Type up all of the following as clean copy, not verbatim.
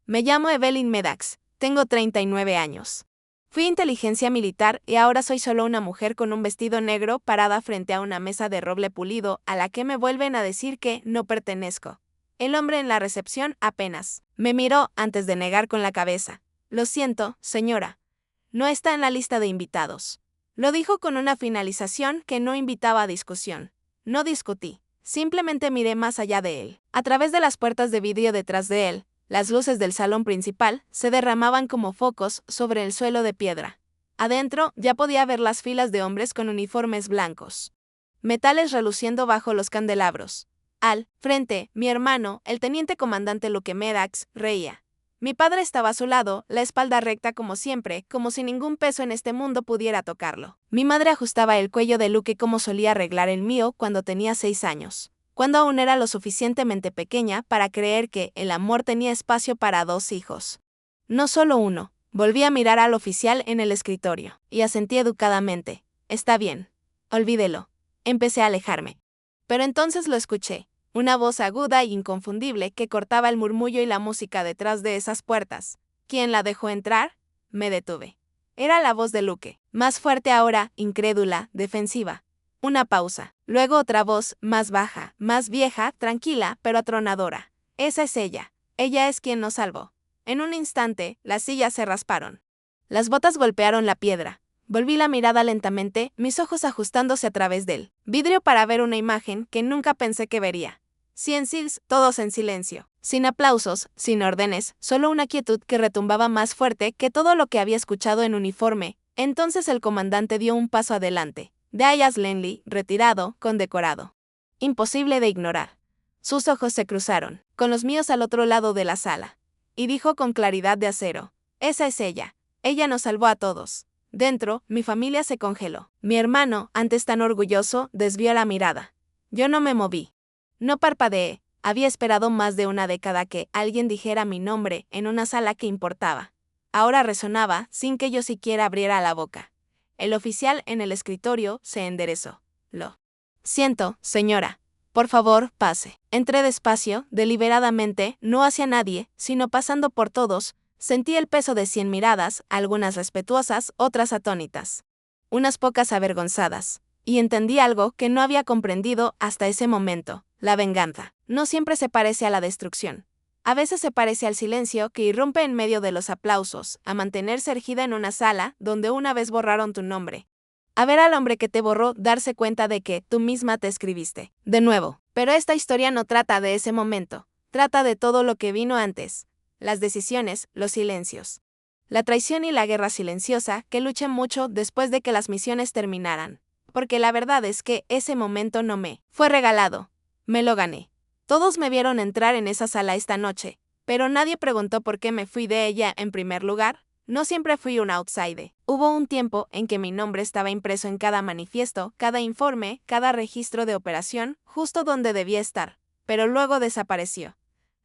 Me llamo Evelyn Meddax, tengo 39 años. Fui inteligencia militar y ahora soy solo una mujer con un vestido negro parada frente a una mesa de roble pulido a la que me vuelven a decir que no pertenezco. El hombre en la recepción apenas me miró antes de negar con la cabeza. Lo siento, señora. No está en la lista de invitados. Lo dijo con una finalización que no invitaba a discusión. No discutí. Simplemente miré más allá de él. A través de las puertas de vidrio detrás de él, las luces del salón principal se derramaban como focos sobre el suelo de piedra. Adentro ya podía ver las filas de hombres con uniformes blancos, metales reluciendo bajo los candelabros. Al frente, mi hermano, el teniente comandante Luke Meddax, reía. Mi padre estaba a su lado, la espalda recta como siempre, como si ningún peso en este mundo pudiera tocarlo. Mi madre ajustaba el cuello de Luke como solía arreglar el mío cuando tenía 6 años, cuando aún era lo suficientemente pequeña para creer que el amor tenía espacio para 2 hijos. No solo uno. Volví a mirar al oficial en el escritorio, y asentí educadamente. Está bien. Olvídelo. Empecé a alejarme. Pero entonces lo escuché. Una voz aguda e inconfundible que cortaba el murmullo y la música detrás de esas puertas. ¿Quién la dejó entrar? Me detuve. Era la voz de Luke, más fuerte ahora, incrédula, defensiva. Una pausa. Luego otra voz, más baja, más vieja, tranquila, pero atronadora. Esa es ella. Ella es quien nos salvó. En un instante, las sillas se rasparon. Las botas golpearon la piedra. Volví la mirada lentamente, mis ojos ajustándose a través del vidrio para ver una imagen que nunca pensé que vería. 100 SEALs, todos en silencio. Sin aplausos, sin órdenes, solo una quietud que retumbaba más fuerte que todo lo que había escuchado en uniforme. Entonces el comandante dio un paso adelante. Dallas Langley, retirado, condecorado. Imposible de ignorar. Sus ojos se cruzaron, con los míos al otro lado de la sala. Y dijo con claridad de acero. Esa es ella. Ella nos salvó a todos. Dentro, mi familia se congeló. Mi hermano, antes tan orgulloso, desvió la mirada. Yo no me moví. No parpadeé. Había esperado más de una década que alguien dijera mi nombre en una sala que importaba. Ahora resonaba sin que yo siquiera abriera la boca. El oficial en el escritorio se enderezó. Lo siento, señora. Por favor, pase. Entré despacio, deliberadamente, no hacia nadie, sino pasando por todos. Sentí el peso de 100 miradas, algunas respetuosas, otras atónitas. Unas pocas avergonzadas. Y entendí algo que no había comprendido hasta ese momento. La venganza no siempre se parece a la destrucción. A veces se parece al silencio que irrumpe en medio de los aplausos, a mantenerse erguida en una sala donde una vez borraron tu nombre. A ver al hombre que te borró darse cuenta de que tú misma te escribiste. De nuevo. Pero esta historia no trata de ese momento. Trata de todo lo que vino antes. Las decisiones, los silencios. La traición y la guerra silenciosa que luchan mucho después de que las misiones terminaran. Porque la verdad es que ese momento no me fue regalado. Me lo gané. Todos me vieron entrar en esa sala esta noche, pero nadie preguntó por qué me fui de ella en primer lugar. No siempre fui un outsider. Hubo un tiempo en que mi nombre estaba impreso en cada manifiesto, cada informe, cada registro de operación, justo donde debía estar. Pero luego desapareció.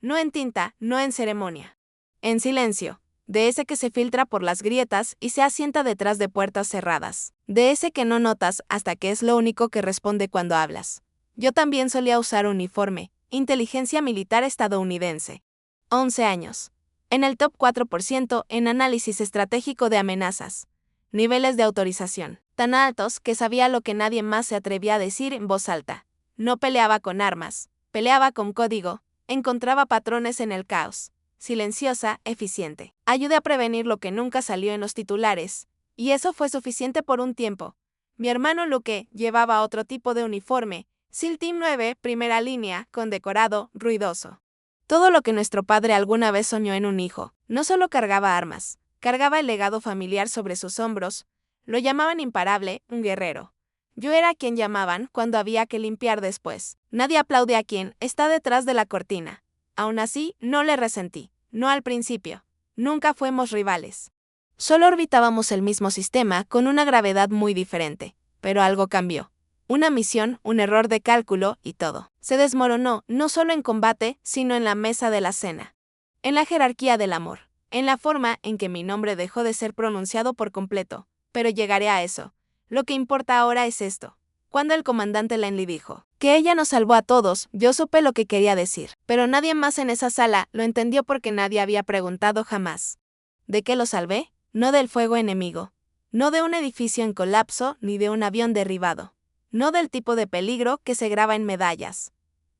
No en tinta, no en ceremonia. En silencio. De ese que se filtra por las grietas y se asienta detrás de puertas cerradas. De ese que no notas hasta que es lo único que responde cuando hablas. Yo también solía usar uniforme, inteligencia militar estadounidense. 11 años. En el top 4% en análisis estratégico de amenazas. Niveles de autorización tan altos que sabía lo que nadie más se atrevía a decir en voz alta. No peleaba con armas, peleaba con código, encontraba patrones en el caos. Silenciosa, eficiente. Ayudé a prevenir lo que nunca salió en los titulares. Y eso fue suficiente por un tiempo. Mi hermano Luke llevaba otro tipo de uniforme, SEAL Team 9, primera línea, condecorado, ruidoso. Todo lo que nuestro padre alguna vez soñó en un hijo. No solo cargaba armas, cargaba el legado familiar sobre sus hombros. Lo llamaban imparable, un guerrero. Yo era quien llamaban cuando había que limpiar después. Nadie aplaude a quien está detrás de la cortina. Aún así, no le resentí. No al principio. Nunca fuimos rivales. Solo orbitábamos el mismo sistema con una gravedad muy diferente. Pero algo cambió. Una misión, un error de cálculo y todo. Se desmoronó, no solo en combate, sino en la mesa de la cena. En la jerarquía del amor. En la forma en que mi nombre dejó de ser pronunciado por completo. Pero llegaré a eso. Lo que importa ahora es esto. Cuando el comandante Lenly dijo que ella nos salvó a todos, yo supe lo que quería decir, pero nadie más en esa sala lo entendió porque nadie había preguntado jamás. ¿De qué lo salvé? No del fuego enemigo. No de un edificio en colapso ni de un avión derribado. No del tipo de peligro que se graba en medallas.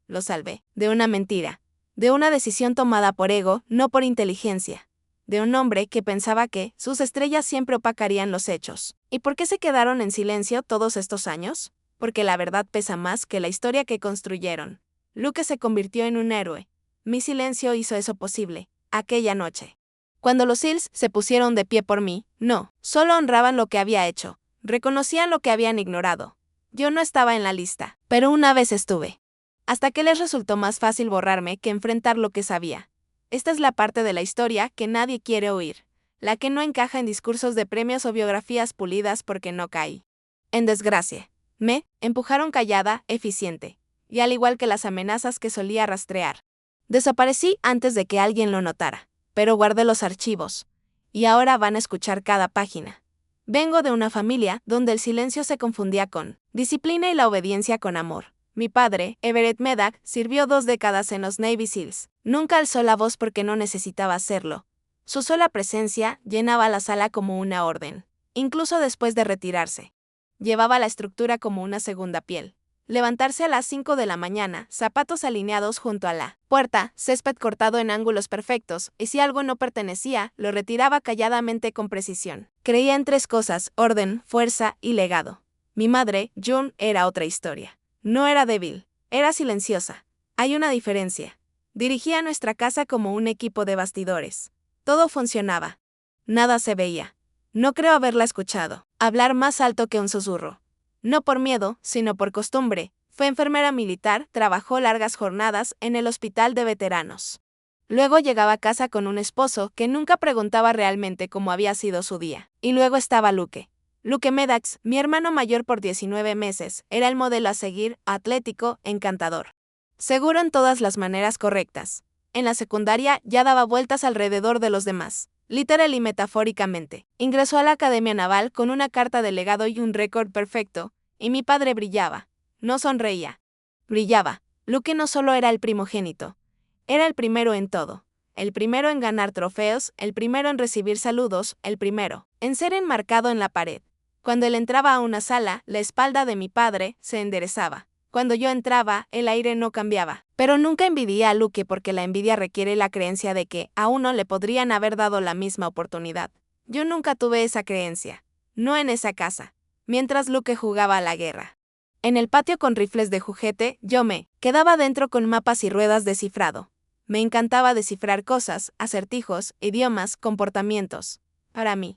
Lo salvé de una mentira. De una decisión tomada por ego, no por inteligencia. De un hombre que pensaba que sus estrellas siempre opacarían los hechos. ¿Y por qué se quedaron en silencio todos estos años? Porque la verdad pesa más que la historia que construyeron. Luke se convirtió en un héroe. Mi silencio hizo eso posible, aquella noche. Cuando los SEALs se pusieron de pie por mí, no, solo honraban lo que había hecho, reconocían lo que habían ignorado. Yo no estaba en la lista, pero una vez estuve. Hasta que les resultó más fácil borrarme que enfrentar lo que sabía. Esta es la parte de la historia que nadie quiere oír, la que no encaja en discursos de premios o biografías pulidas porque no caí. En desgracia, me empujaron callada, eficiente, y al igual que las amenazas que solía rastrear. Desaparecí antes de que alguien lo notara, pero guardé los archivos, y ahora van a escuchar cada página. Vengo de una familia donde el silencio se confundía con disciplina y la obediencia con amor. Mi padre, Everett Medak, sirvió 2 décadas en los Navy SEALs. Nunca alzó la voz porque no necesitaba hacerlo. Su sola presencia llenaba la sala como una orden, incluso después de retirarse. Llevaba la estructura como una segunda piel. Levantarse a las 5 de la mañana, zapatos alineados junto a la puerta, césped cortado en ángulos perfectos, y si algo no pertenecía, lo retiraba calladamente con precisión. Creía en 3 cosas: orden, fuerza y legado. Mi madre, June, era otra historia. No era débil, era silenciosa. Hay una diferencia. Dirigía nuestra casa como un equipo de bastidores. Todo funcionaba. Nada se veía. No creo haberla escuchado hablar más alto que un susurro. No por miedo, sino por costumbre. Fue enfermera militar, trabajó largas jornadas en el hospital de veteranos. Luego llegaba a casa con un esposo que nunca preguntaba realmente cómo había sido su día. Y luego estaba Luke. Luke Medax, mi hermano mayor por 19 meses, era el modelo a seguir, atlético, encantador. Seguro en todas las maneras correctas. En la secundaria ya daba vueltas alrededor de los demás, literal y metafóricamente. Ingresó a la Academia Naval con una carta de legado y un récord perfecto, y mi padre brillaba. No sonreía. Brillaba. Luke no solo era el primogénito. Era el primero en todo. El primero en ganar trofeos, el primero en recibir saludos, el primero en ser enmarcado en la pared. Cuando él entraba a una sala, la espalda de mi padre se enderezaba. Cuando yo entraba, el aire no cambiaba. Pero nunca envidié a Luke porque la envidia requiere la creencia de que a uno le podrían haber dado la misma oportunidad. Yo nunca tuve esa creencia. No en esa casa. Mientras Luke jugaba a la guerra. En el patio con rifles de juguete, yo me quedaba dentro con mapas y ruedas de cifrado. Me encantaba descifrar cosas, acertijos, idiomas, comportamientos. Para mí,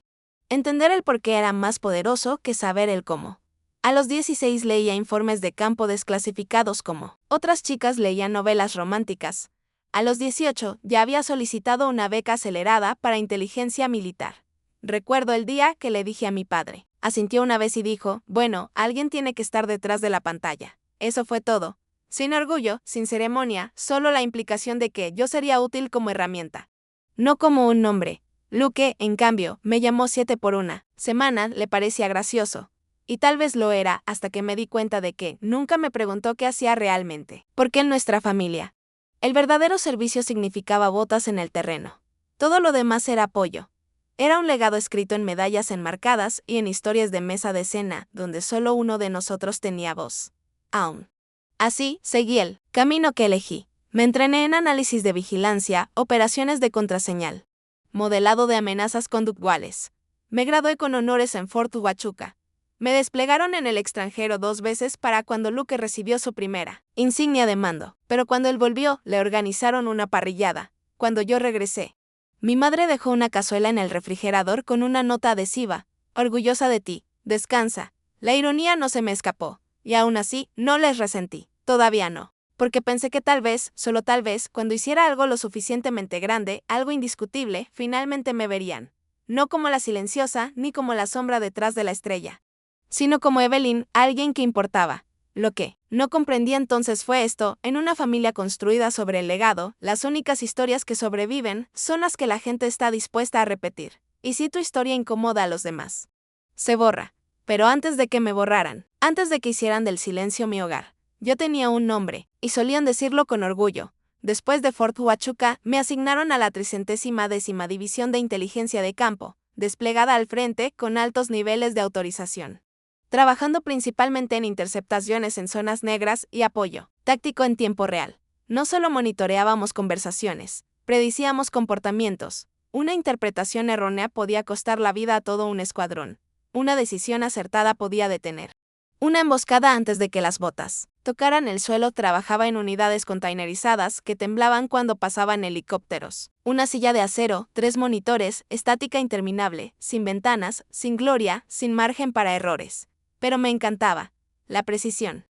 entender el por qué era más poderoso que saber el cómo. A los 16 leía informes de campo desclasificados como otras chicas leían novelas románticas. A los 18 ya había solicitado una beca acelerada para inteligencia militar. Recuerdo el día que le dije a mi padre. Asintió una vez y dijo, bueno, alguien tiene que estar detrás de la pantalla. Eso fue todo. Sin orgullo, sin ceremonia, solo la implicación de que yo sería útil como herramienta. No como un nombre. Luke, en cambio, me llamó 7 por 1 semana, le parecía gracioso. Y tal vez lo era hasta que me di cuenta de que nunca me preguntó qué hacía realmente. Porque en nuestra familia, el verdadero servicio significaba botas en el terreno. Todo lo demás era apoyo. Era un legado escrito en medallas enmarcadas y en historias de mesa de cena, donde solo uno de nosotros tenía voz. Aún. Así, seguí el camino que elegí. Me entrené en análisis de vigilancia, operaciones de contraseñal, modelado de amenazas conductuales. Me gradué con honores en Fort Huachuca. Me desplegaron en el extranjero 2 veces para cuando Luke recibió su primera insignia de mando, pero cuando él volvió, le organizaron una parrillada. Cuando yo regresé, mi madre dejó una cazuela en el refrigerador con una nota adhesiva. Orgullosa de ti, descansa. La ironía no se me escapó, y aún así, no les resentí. Todavía no. Porque pensé que tal vez, solo tal vez, cuando hiciera algo lo suficientemente grande, algo indiscutible, finalmente me verían. No como la silenciosa, ni como la sombra detrás de la estrella, sino como Evelyn, alguien que importaba. Lo que no comprendí entonces fue esto: en una familia construida sobre el legado, las únicas historias que sobreviven son las que la gente está dispuesta a repetir. Y si tu historia incomoda a los demás, se borra. Pero antes de que me borraran, Antes de que hicieran del silencio mi hogar, yo tenía un nombre, y solían decirlo con orgullo. Después de Fort Huachuca, me asignaron a la 310ª División de Inteligencia de Campo, desplegada al frente con altos niveles de autorización, trabajando principalmente en interceptaciones en zonas negras y apoyo táctico en tiempo real. No solo monitoreábamos conversaciones, predicíamos comportamientos. Una interpretación errónea podía costar la vida a todo un escuadrón. Una decisión acertada podía detener una emboscada antes de que las botas tocaran el suelo. Trabajaba en unidades containerizadas que temblaban cuando pasaban helicópteros. Una silla de acero, 3 monitores, estática interminable, sin ventanas, sin gloria, sin margen para errores. Pero me encantaba la precisión.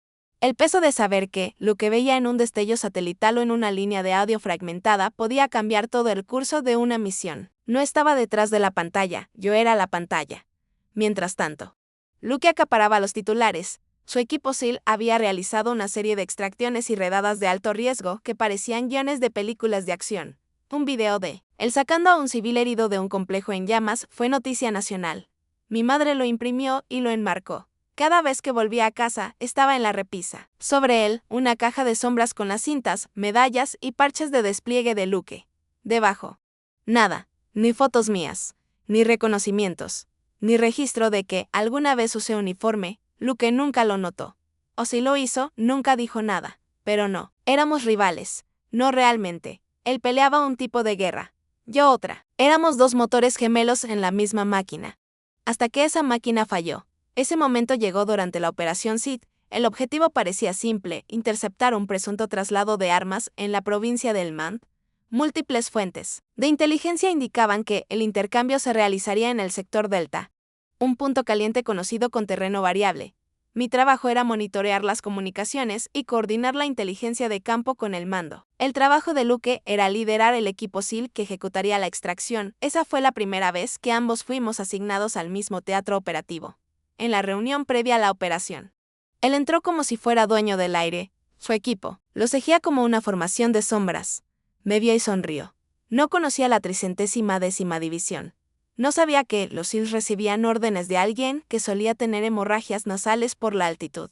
El peso de saber que lo que veía en un destello satelital o en una línea de audio fragmentada podía cambiar todo el curso de una misión. No estaba detrás de la pantalla, yo era la pantalla. Mientras tanto, Luke acaparaba los titulares. Su equipo SEAL había realizado una serie de extracciones y redadas de alto riesgo que parecían guiones de películas de acción. Un video de él sacando a un civil herido de un complejo en llamas fue noticia nacional. Mi madre lo imprimió y lo enmarcó. Cada vez que volvía a casa, estaba en la repisa. Sobre él, una caja de sombras con las cintas, medallas y parches de despliegue de Luke. Debajo, nada, ni fotos mías, ni reconocimientos, ni registro de que alguna vez usé uniforme. Luke nunca lo notó. O si lo hizo, nunca dijo nada. Pero no, éramos rivales. No realmente. Él peleaba un tipo de guerra. Yo otra. Éramos 2 motores gemelos en la misma máquina. Hasta que esa máquina falló. Ese momento llegó durante la Operación SEED. El objetivo parecía simple: interceptar un presunto traslado de armas en la provincia de Helmand. Múltiples fuentes de inteligencia indicaban que el intercambio se realizaría en el sector Delta, un punto caliente conocido con terreno variable. Mi trabajo era monitorear las comunicaciones y coordinar la inteligencia de campo con el mando. El trabajo de Luke era liderar el equipo SEAL que ejecutaría la extracción. Esa fue la primera vez que ambos fuimos asignados al mismo teatro operativo. En la reunión previa a la operación, él entró como si fuera dueño del aire. Su equipo lo seguía como una formación de sombras. Me vio y sonrió. No conocía la 310ª División. No sabía que los SEALs recibían órdenes de alguien que solía tener hemorragias nasales por la altitud.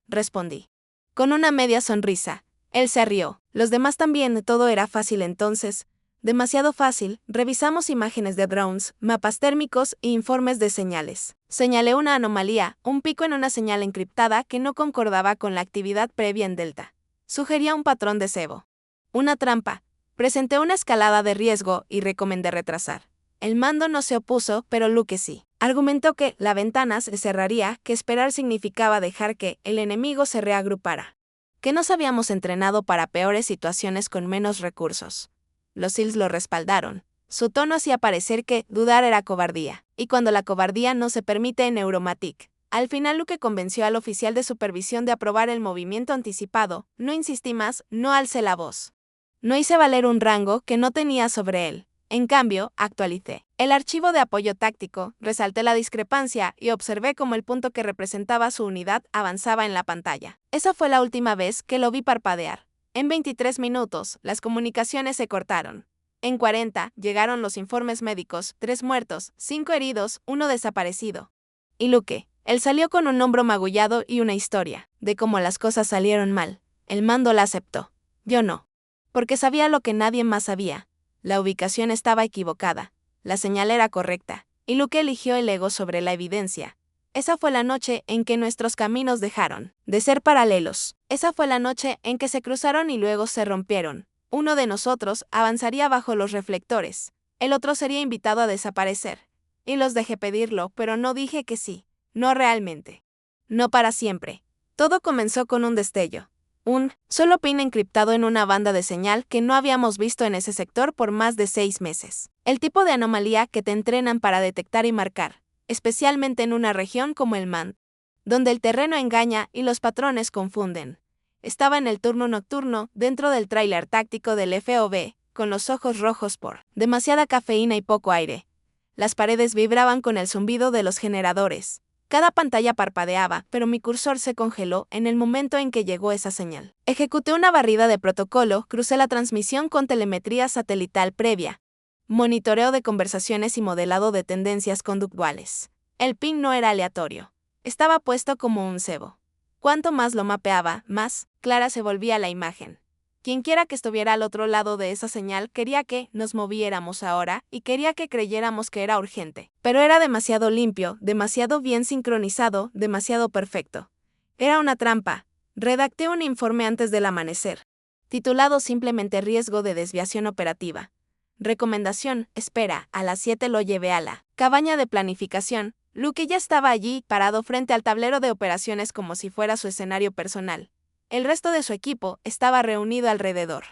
Respondí con una media sonrisa. Él se rió. Los demás también. Todo era fácil entonces. Demasiado fácil. Revisamos imágenes de drones, mapas térmicos e informes de señales. Señalé una anomalía, un pico en una señal encriptada que no concordaba con la actividad previa en Delta. Sugería un patrón de cebo. Una trampa. Presenté una escalada de riesgo y recomendé retrasar. El mando no se opuso, pero Luke sí. Argumentó que la ventana se cerraría, que esperar significaba dejar que el enemigo se reagrupara, que nos habíamos entrenado para peores situaciones con menos recursos. Los SEALs lo respaldaron. Su tono hacía parecer que dudar era cobardía, y cuando la cobardía no se permite en Neuromatic. Al final Luke convenció al oficial de supervisión de aprobar el movimiento anticipado. No insistí más, no alcé la voz. No hice valer un rango que no tenía sobre él. En cambio, actualicé el archivo de apoyo táctico, resalté la discrepancia y observé cómo el punto que representaba su unidad avanzaba en la pantalla. Esa fue la última vez que lo vi parpadear. En 23 minutos, las comunicaciones se cortaron. En 40, llegaron los informes médicos: 3 muertos, 5 heridos, 1 desaparecido. Y Luke, él salió con un hombro magullado y una historia de cómo las cosas salieron mal. El mando la aceptó. Yo no. Porque sabía lo que nadie más sabía. La ubicación estaba equivocada. La señal era correcta. Y Luke eligió el ego sobre la evidencia. Esa fue la noche en que nuestros caminos dejaron de ser paralelos. Esa fue la noche en que se cruzaron y luego se rompieron. Uno de nosotros avanzaría bajo los reflectores. El otro sería invitado a desaparecer. Y los dejé pedirlo, pero no dije que sí. No realmente. No para siempre. Todo comenzó con un destello. Un solo pin encriptado en una banda de señal que no habíamos visto en ese sector por más de 6 meses. El tipo de anomalía que te entrenan para detectar y marcar, especialmente en una región como Helmand, donde el terreno engaña y los patrones confunden. Estaba en el turno nocturno, dentro del tráiler táctico del FOB, con los ojos rojos por demasiada cafeína y poco aire. Las paredes vibraban con el zumbido de los generadores. Cada pantalla parpadeaba, pero mi cursor se congeló en el momento en que llegó esa señal. Ejecuté una barrida de protocolo, crucé la transmisión con telemetría satelital previa, monitoreo de conversaciones y modelado de tendencias conductuales. El ping no era aleatorio. Estaba puesto como un cebo. Cuanto más lo mapeaba, más clara se volvía la imagen. Quienquiera que estuviera al otro lado de esa señal quería que nos moviéramos ahora y quería que creyéramos que era urgente. Pero era demasiado limpio, demasiado bien sincronizado, demasiado perfecto. Era una trampa. Redacté un informe antes del amanecer, titulado simplemente Riesgo de desviación operativa. Recomendación: espera, a las 7 lo llevé a la cabaña de planificación. Luke ya estaba allí, parado frente al tablero de operaciones como si fuera su escenario personal. El resto de su equipo estaba reunido alrededor.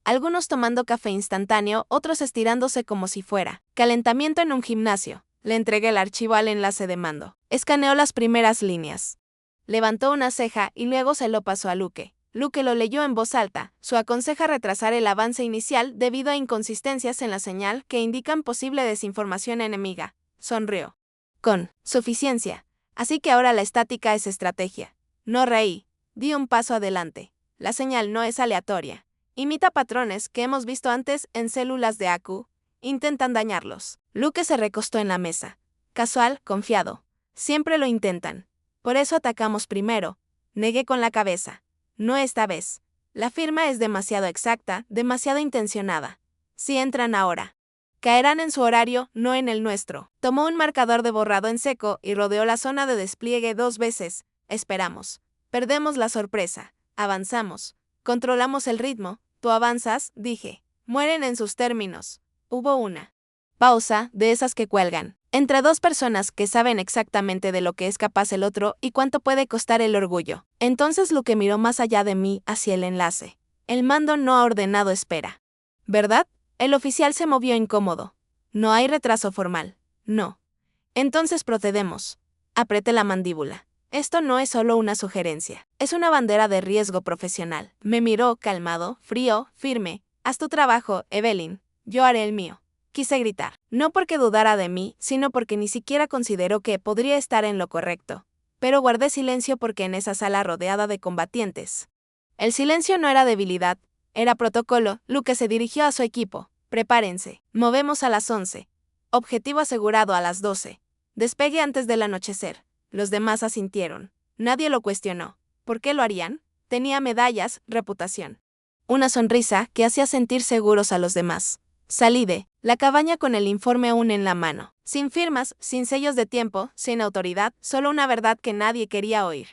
Algunos tomando café instantáneo, otros estirándose como si fuera calentamiento en un gimnasio. Le entregué el archivo al enlace de mando. Escaneó las primeras líneas. Levantó una ceja y luego se lo pasó a Luke. Luke lo leyó en voz alta. Su aconseja retrasar el avance inicial debido a inconsistencias en la señal que indican posible desinformación enemiga. Sonrió. Con suficiencia. Así que ahora la estática es estrategia. No reí. Di un paso adelante. La señal no es aleatoria. Imita patrones que hemos visto antes en células de AQ. Intentan dañarlos. Luke se recostó en la mesa. Casual, confiado. Siempre lo intentan. Por eso atacamos primero. Negué con la cabeza. No esta vez. La firma es demasiado exacta, demasiado intencionada. Si entran ahora, caerán en su horario, no en el nuestro. Tomó un marcador de borrado en seco y rodeó la zona de despliegue 2 veces. Esperamos. Perdemos la sorpresa. Avanzamos. Controlamos el ritmo. Tú avanzas, dije. Mueren en sus términos. Hubo una pausa, de esas que cuelgan, entre dos personas que saben exactamente de lo que es capaz el otro y cuánto puede costar el orgullo. Entonces Luke miró más allá de mí hacia el enlace. El mando no ha ordenado espera. ¿Verdad? El oficial se movió incómodo. No hay retraso formal. No. Entonces procedemos. Apreté la mandíbula. Esto no es solo una sugerencia. Es una bandera de riesgo profesional. Me miró calmado, frío, firme. Haz tu trabajo, Evelyn. Yo haré el mío. Quise gritar. No porque dudara de mí, sino porque ni siquiera consideró que podría estar en lo correcto. Pero guardé silencio porque en esa sala rodeada de combatientes. El silencio no era debilidad, era protocolo. Luke se dirigió a su equipo. Prepárense. Movemos a las 11. Objetivo asegurado a las 12. Despegue antes del anochecer. Los demás asintieron. Nadie lo cuestionó. ¿Por qué lo harían? Tenía medallas, reputación. Una sonrisa que hacía sentir seguros a los demás. Salí de la cabaña con el informe aún en la mano. Sin firmas, sin sellos de tiempo, sin autoridad, solo una verdad que nadie quería oír.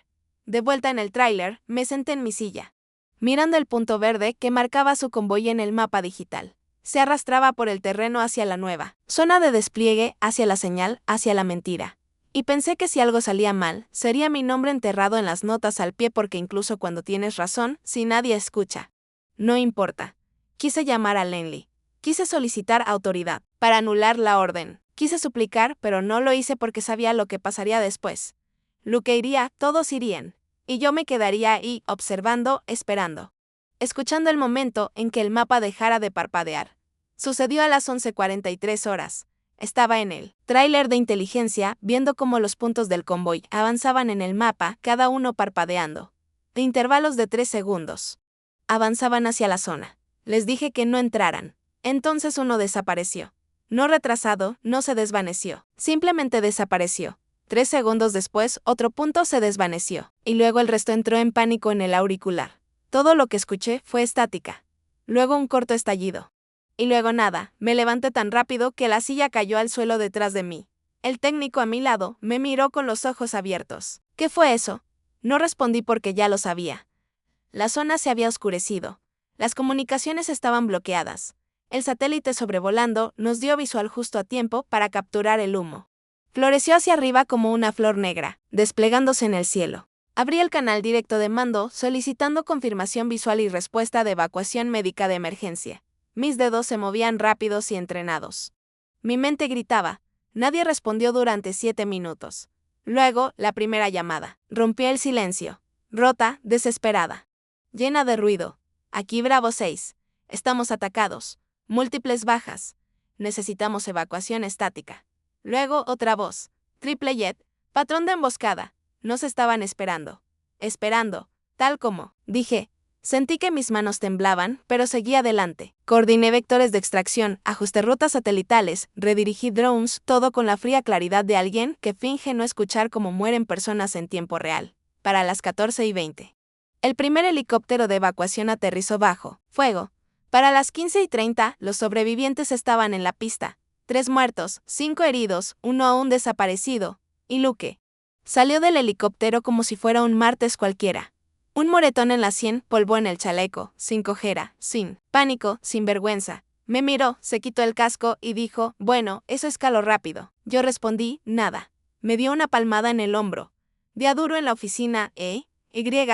De vuelta en el tráiler, me senté en mi silla, mirando el punto verde que marcaba su convoy en el mapa digital. Se arrastraba por el terreno hacia la nueva zona de despliegue, hacia la señal, hacia la mentira. Y pensé que si algo salía mal, sería mi nombre enterrado en las notas al pie porque incluso cuando tienes razón, si nadie escucha, no importa. Quise llamar a Lenley. Quise solicitar autoridad para anular la orden. Quise suplicar, pero no lo hice porque sabía lo que pasaría después. Luke iría, todos irían. Y yo me quedaría ahí, observando, esperando. Escuchando el momento en que el mapa dejara de parpadear. Sucedió a las 11:43 horas. Estaba en el tráiler de inteligencia, viendo cómo los puntos del convoy avanzaban en el mapa, cada uno parpadeando. De intervalos de 3 segundos. Avanzaban hacia la zona. Les dije que no entraran. Entonces uno desapareció. No retrasado, no se desvaneció. Simplemente desapareció. 3 segundos después, otro punto se desvaneció. Y luego el resto entró en pánico en el auricular. Todo lo que escuché fue estática. Luego un corto estallido. Y luego nada. Me levanté tan rápido que la silla cayó al suelo detrás de mí. El técnico a mi lado me miró con los ojos abiertos. ¿Qué fue eso? No respondí porque ya lo sabía. La zona se había oscurecido. Las comunicaciones estaban bloqueadas. El satélite sobrevolando nos dio visual justo a tiempo para capturar el humo. Floreció hacia arriba como una flor negra, desplegándose en el cielo. Abrí el canal directo de mando solicitando confirmación visual y respuesta de evacuación médica de emergencia. Mis dedos se movían rápidos y entrenados. Mi mente gritaba. Nadie respondió durante 7 minutos. Luego, la primera llamada. Rompí el silencio. Rota, desesperada. Llena de ruido. Aquí Bravo 6. Estamos atacados. Múltiples bajas. Necesitamos evacuación estática. Luego otra voz. Triple Jet. Patrón de emboscada. Nos estaban esperando. Esperando. Tal como. Dije. Sentí que mis manos temblaban, pero seguí adelante. Coordiné vectores de extracción, ajusté rutas satelitales, redirigí drones, todo con la fría claridad de alguien que finge no escuchar cómo mueren personas en tiempo real. Para las 14:20. El primer helicóptero de evacuación aterrizó bajo fuego. Para las 15:30, los sobrevivientes estaban en la pista. 3 muertos, 5 heridos, 1 aún desaparecido. Y Luke salió del helicóptero como si fuera un martes cualquiera. Un moretón en la sien, polvo en el chaleco, sin cojera, sin pánico, sin vergüenza. Me miró, se quitó el casco y dijo, bueno, eso escaló rápido. Yo respondí, nada. Me dio una palmada en el hombro. Día duro en la oficina, Y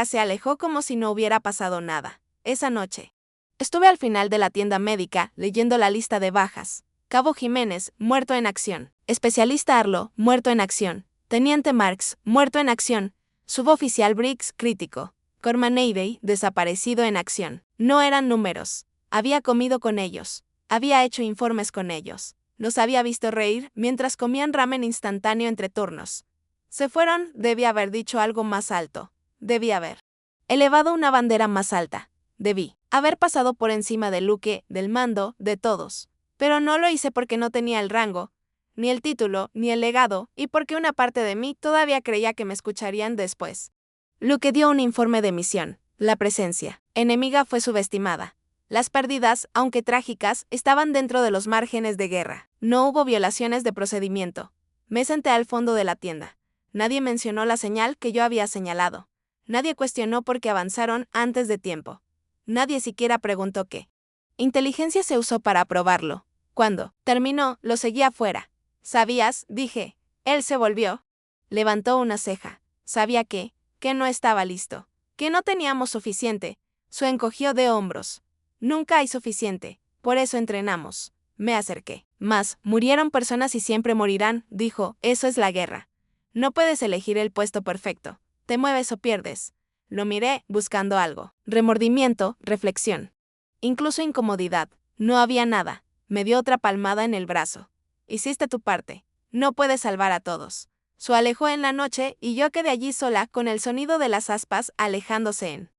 se alejó como si no hubiera pasado nada. Esa noche estuve al final de la tienda médica, leyendo la lista de bajas. Cabo Jiménez, muerto en acción. Especialista Arlo, muerto en acción. Teniente Marks, muerto en acción. Suboficial Briggs, crítico. Corman Navy, desaparecido en acción. No eran números. Había comido con ellos. Había hecho informes con ellos. Los había visto reír mientras comían ramen instantáneo entre turnos. Se fueron, debí haber dicho algo más alto. Debí haber elevado una bandera más alta. Debí haber pasado por encima de Luke, del mando, de todos. Pero no lo hice porque no tenía el rango, ni el título, ni el legado, y porque una parte de mí todavía creía que me escucharían después. Luke dio un informe de misión. La presencia enemiga fue subestimada. Las pérdidas, aunque trágicas, estaban dentro de los márgenes de guerra. No hubo violaciones de procedimiento. Me senté al fondo de la tienda. Nadie mencionó la señal que yo había señalado. Nadie cuestionó por qué avanzaron antes de tiempo. Nadie siquiera preguntó qué inteligencia se usó para aprobarlo. Cuando terminó, lo seguí afuera. ¿Sabías? Dije. Él se volvió. Levantó una ceja. Sabía que no estaba listo. Que no teníamos suficiente. Se encogió de hombros. Nunca hay suficiente. Por eso entrenamos. Me acerqué. Mas, murieron personas y siempre morirán, dijo, eso es la guerra. No puedes elegir el puesto perfecto. Te mueves o pierdes. Lo miré, buscando algo. Remordimiento, reflexión. Incluso incomodidad. No había nada. Me dio otra palmada en el brazo. Hiciste tu parte. No puedes salvar a todos. Se alejó en la noche y yo quedé allí sola con el sonido de las aspas alejándose en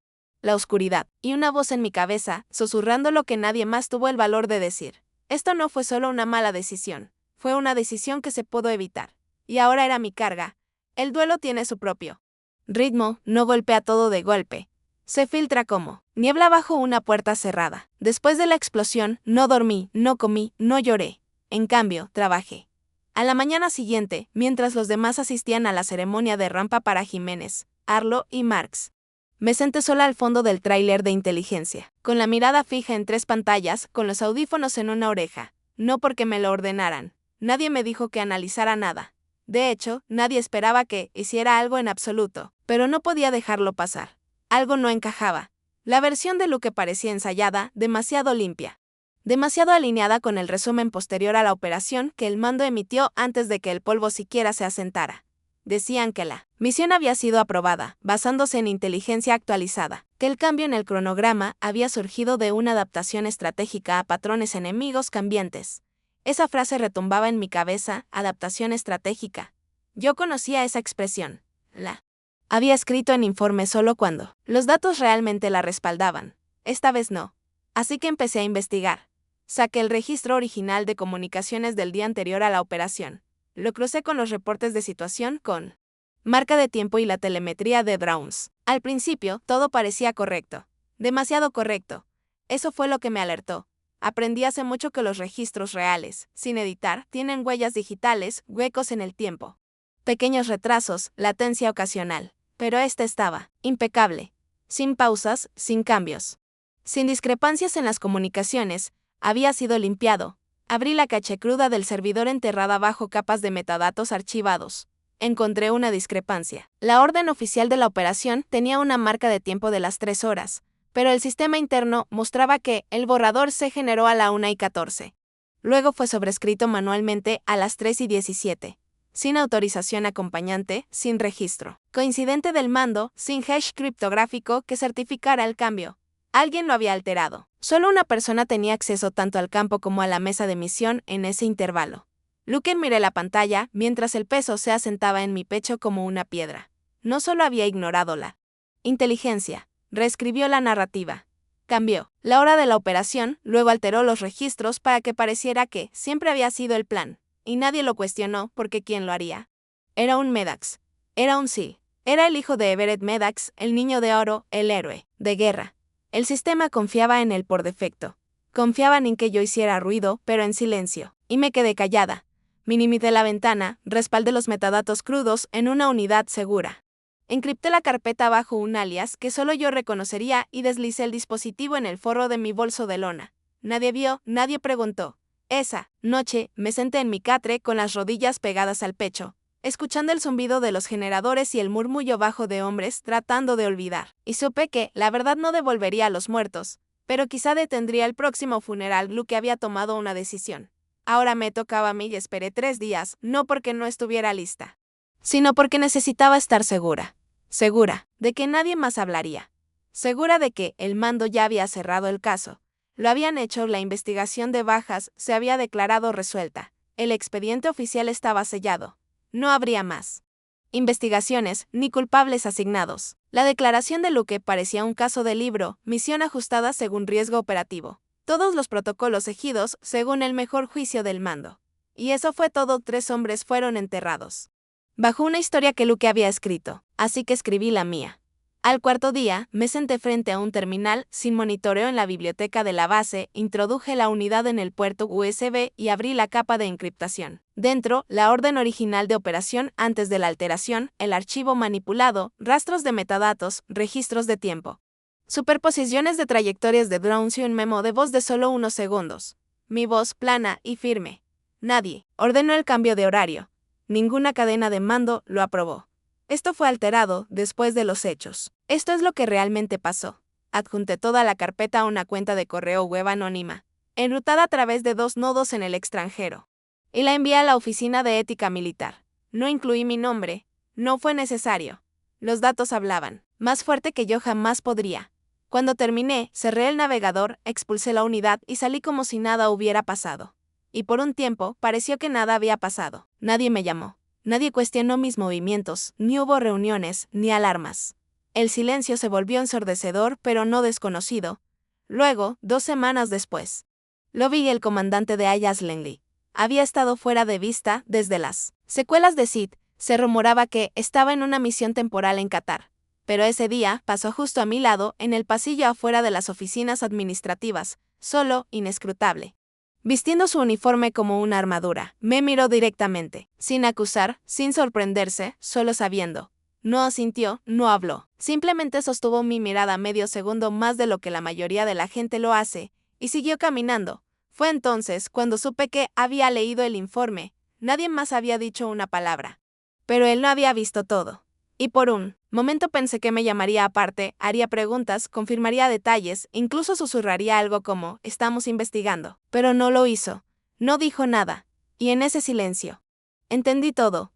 la oscuridad, y una voz en mi cabeza, susurrando lo que nadie más tuvo el valor de decir. Esto no fue solo una mala decisión, fue una decisión que se pudo evitar. Y ahora era mi carga. El duelo tiene su propio ritmo, no golpea todo de golpe. Se filtra como niebla bajo una puerta cerrada. Después de la explosión, no dormí, no comí, no lloré. En cambio, trabajé. A la mañana siguiente, mientras los demás asistían a la ceremonia de rampa para Jiménez, Arlo y Marks, me senté sola al fondo del tráiler de inteligencia, con la mirada fija en 3 pantallas, con los audífonos en una oreja. No porque me lo ordenaran. Nadie me dijo que analizara nada. De hecho, nadie esperaba que hiciera algo en absoluto, pero no podía dejarlo pasar. Algo no encajaba. La versión de Luke parecía ensayada, demasiado limpia. Demasiado alineada con el resumen posterior a la operación que el mando emitió antes de que el polvo siquiera se asentara. Decían que la misión había sido aprobada, basándose en inteligencia actualizada, que el cambio en el cronograma había surgido de una adaptación estratégica a patrones enemigos cambiantes. Esa frase retumbaba en mi cabeza, adaptación estratégica. Yo conocía esa expresión. La había escrito en informe solo cuando los datos realmente la respaldaban. Esta vez no. Así que empecé a investigar. Saqué el registro original de comunicaciones del día anterior a la operación. Lo crucé con los reportes de situación con marca de tiempo y la telemetría de drones. Al principio, todo parecía correcto. Demasiado correcto. Eso fue lo que me alertó. Aprendí hace mucho que los registros reales, sin editar, tienen huellas digitales, huecos en el tiempo. Pequeños retrasos, latencia ocasional. Pero este estaba impecable. Sin pausas, sin cambios. Sin discrepancias en las comunicaciones. Había sido limpiado. Abrí la caché cruda del servidor enterrada bajo capas de metadatos archivados. Encontré una discrepancia. La orden oficial de la operación tenía una marca de tiempo de las 3 horas, pero el sistema interno mostraba que el borrador se generó a la 1:14. Luego fue sobrescrito manualmente a las 3:17. Sin autorización acompañante, sin registro coincidente del mando, sin hash criptográfico que certificara el cambio. Alguien lo había alterado. Solo una persona tenía acceso tanto al campo como a la mesa de misión en ese intervalo. Luke miré la pantalla mientras el peso se asentaba en mi pecho como una piedra. No solo había ignorado la inteligencia, Reescribió la narrativa. Cambió la hora de la operación, luego alteró los registros para que pareciera que siempre había sido el plan, y nadie lo cuestionó porque ¿quién lo haría? Era un Meddax. Era un SEAL. Era el hijo de Everett Meddax, el niño de oro, el héroe de guerra. El sistema confiaba en él por defecto. Confiaban en que yo hiciera ruido, pero en silencio. Y me quedé callada. Minimicé la ventana, respaldé los metadatos crudos en una unidad segura. Encripté la carpeta bajo un alias que solo yo reconocería y deslicé el dispositivo en el forro de mi bolso de lona. Nadie vio, nadie preguntó. Esa noche me senté en mi catre con las rodillas pegadas al pecho, escuchando el zumbido de los generadores y el murmullo bajo de hombres tratando de olvidar. Y supe que, la verdad, no devolvería a los muertos, pero quizá detendría el próximo funeral. Luke había tomado una decisión. Ahora me tocaba a mí y esperé 3 días, no porque no estuviera lista, sino porque necesitaba estar segura. Segura de que nadie más hablaría. Segura de que el mando ya había cerrado el caso. Lo habían hecho, la investigación de bajas se había declarado resuelta. El expediente oficial estaba sellado. No habría más investigaciones ni culpables asignados. La declaración de Luke parecía un caso de libro, misión ajustada según riesgo operativo. Todos los protocolos ejidos según el mejor juicio del mando. Y eso fue todo. 3 hombres fueron enterrados bajo una historia que Luke había escrito, así que escribí la mía. Al 4.º día, me senté frente a un terminal sin monitoreo en la biblioteca de la base, introduje la unidad en el puerto USB y abrí la capa de encriptación. Dentro, la orden original de operación antes de la alteración, el archivo manipulado, rastros de metadatos, registros de tiempo, superposiciones de trayectorias de drones y un memo de voz de solo unos segundos. Mi voz plana y firme. Nadie ordenó el cambio de horario. Ninguna cadena de mando lo aprobó. Esto fue alterado después de los hechos. Esto es lo que realmente pasó. Adjunté toda la carpeta a una cuenta de correo web anónima, enrutada a través de 2 nodos en el extranjero, y la envié a la oficina de ética militar. No incluí mi nombre, no fue necesario. Los datos hablaban, más fuerte que yo jamás podría. Cuando terminé, cerré el navegador, expulsé la unidad y salí como si nada hubiera pasado. Y por un tiempo, pareció que nada había pasado. Nadie me llamó. Nadie cuestionó mis movimientos, ni hubo reuniones, ni alarmas. El silencio se volvió ensordecedor, pero no desconocido. Luego, 2 semanas después, lo vi. El comandante de Ayas Langley había estado fuera de vista desde las secuelas de Sid. Se rumoraba que estaba en una misión temporal en Qatar. Pero ese día pasó justo a mi lado, en el pasillo afuera de las oficinas administrativas, solo, inescrutable, vistiendo su uniforme como una armadura. Me miró directamente, sin acusar, sin sorprenderse, solo sabiendo. No asintió, no habló. Simplemente sostuvo mi mirada medio segundo más de lo que la mayoría de la gente lo hace, y siguió caminando. Fue entonces cuando supe que había leído el informe. Nadie más había dicho una palabra. Pero él no había visto todo. Y por un momento pensé que me llamaría aparte, haría preguntas, confirmaría detalles, incluso susurraría algo como, estamos investigando. Pero no lo hizo. No dijo nada. Y en ese silencio, entendí todo.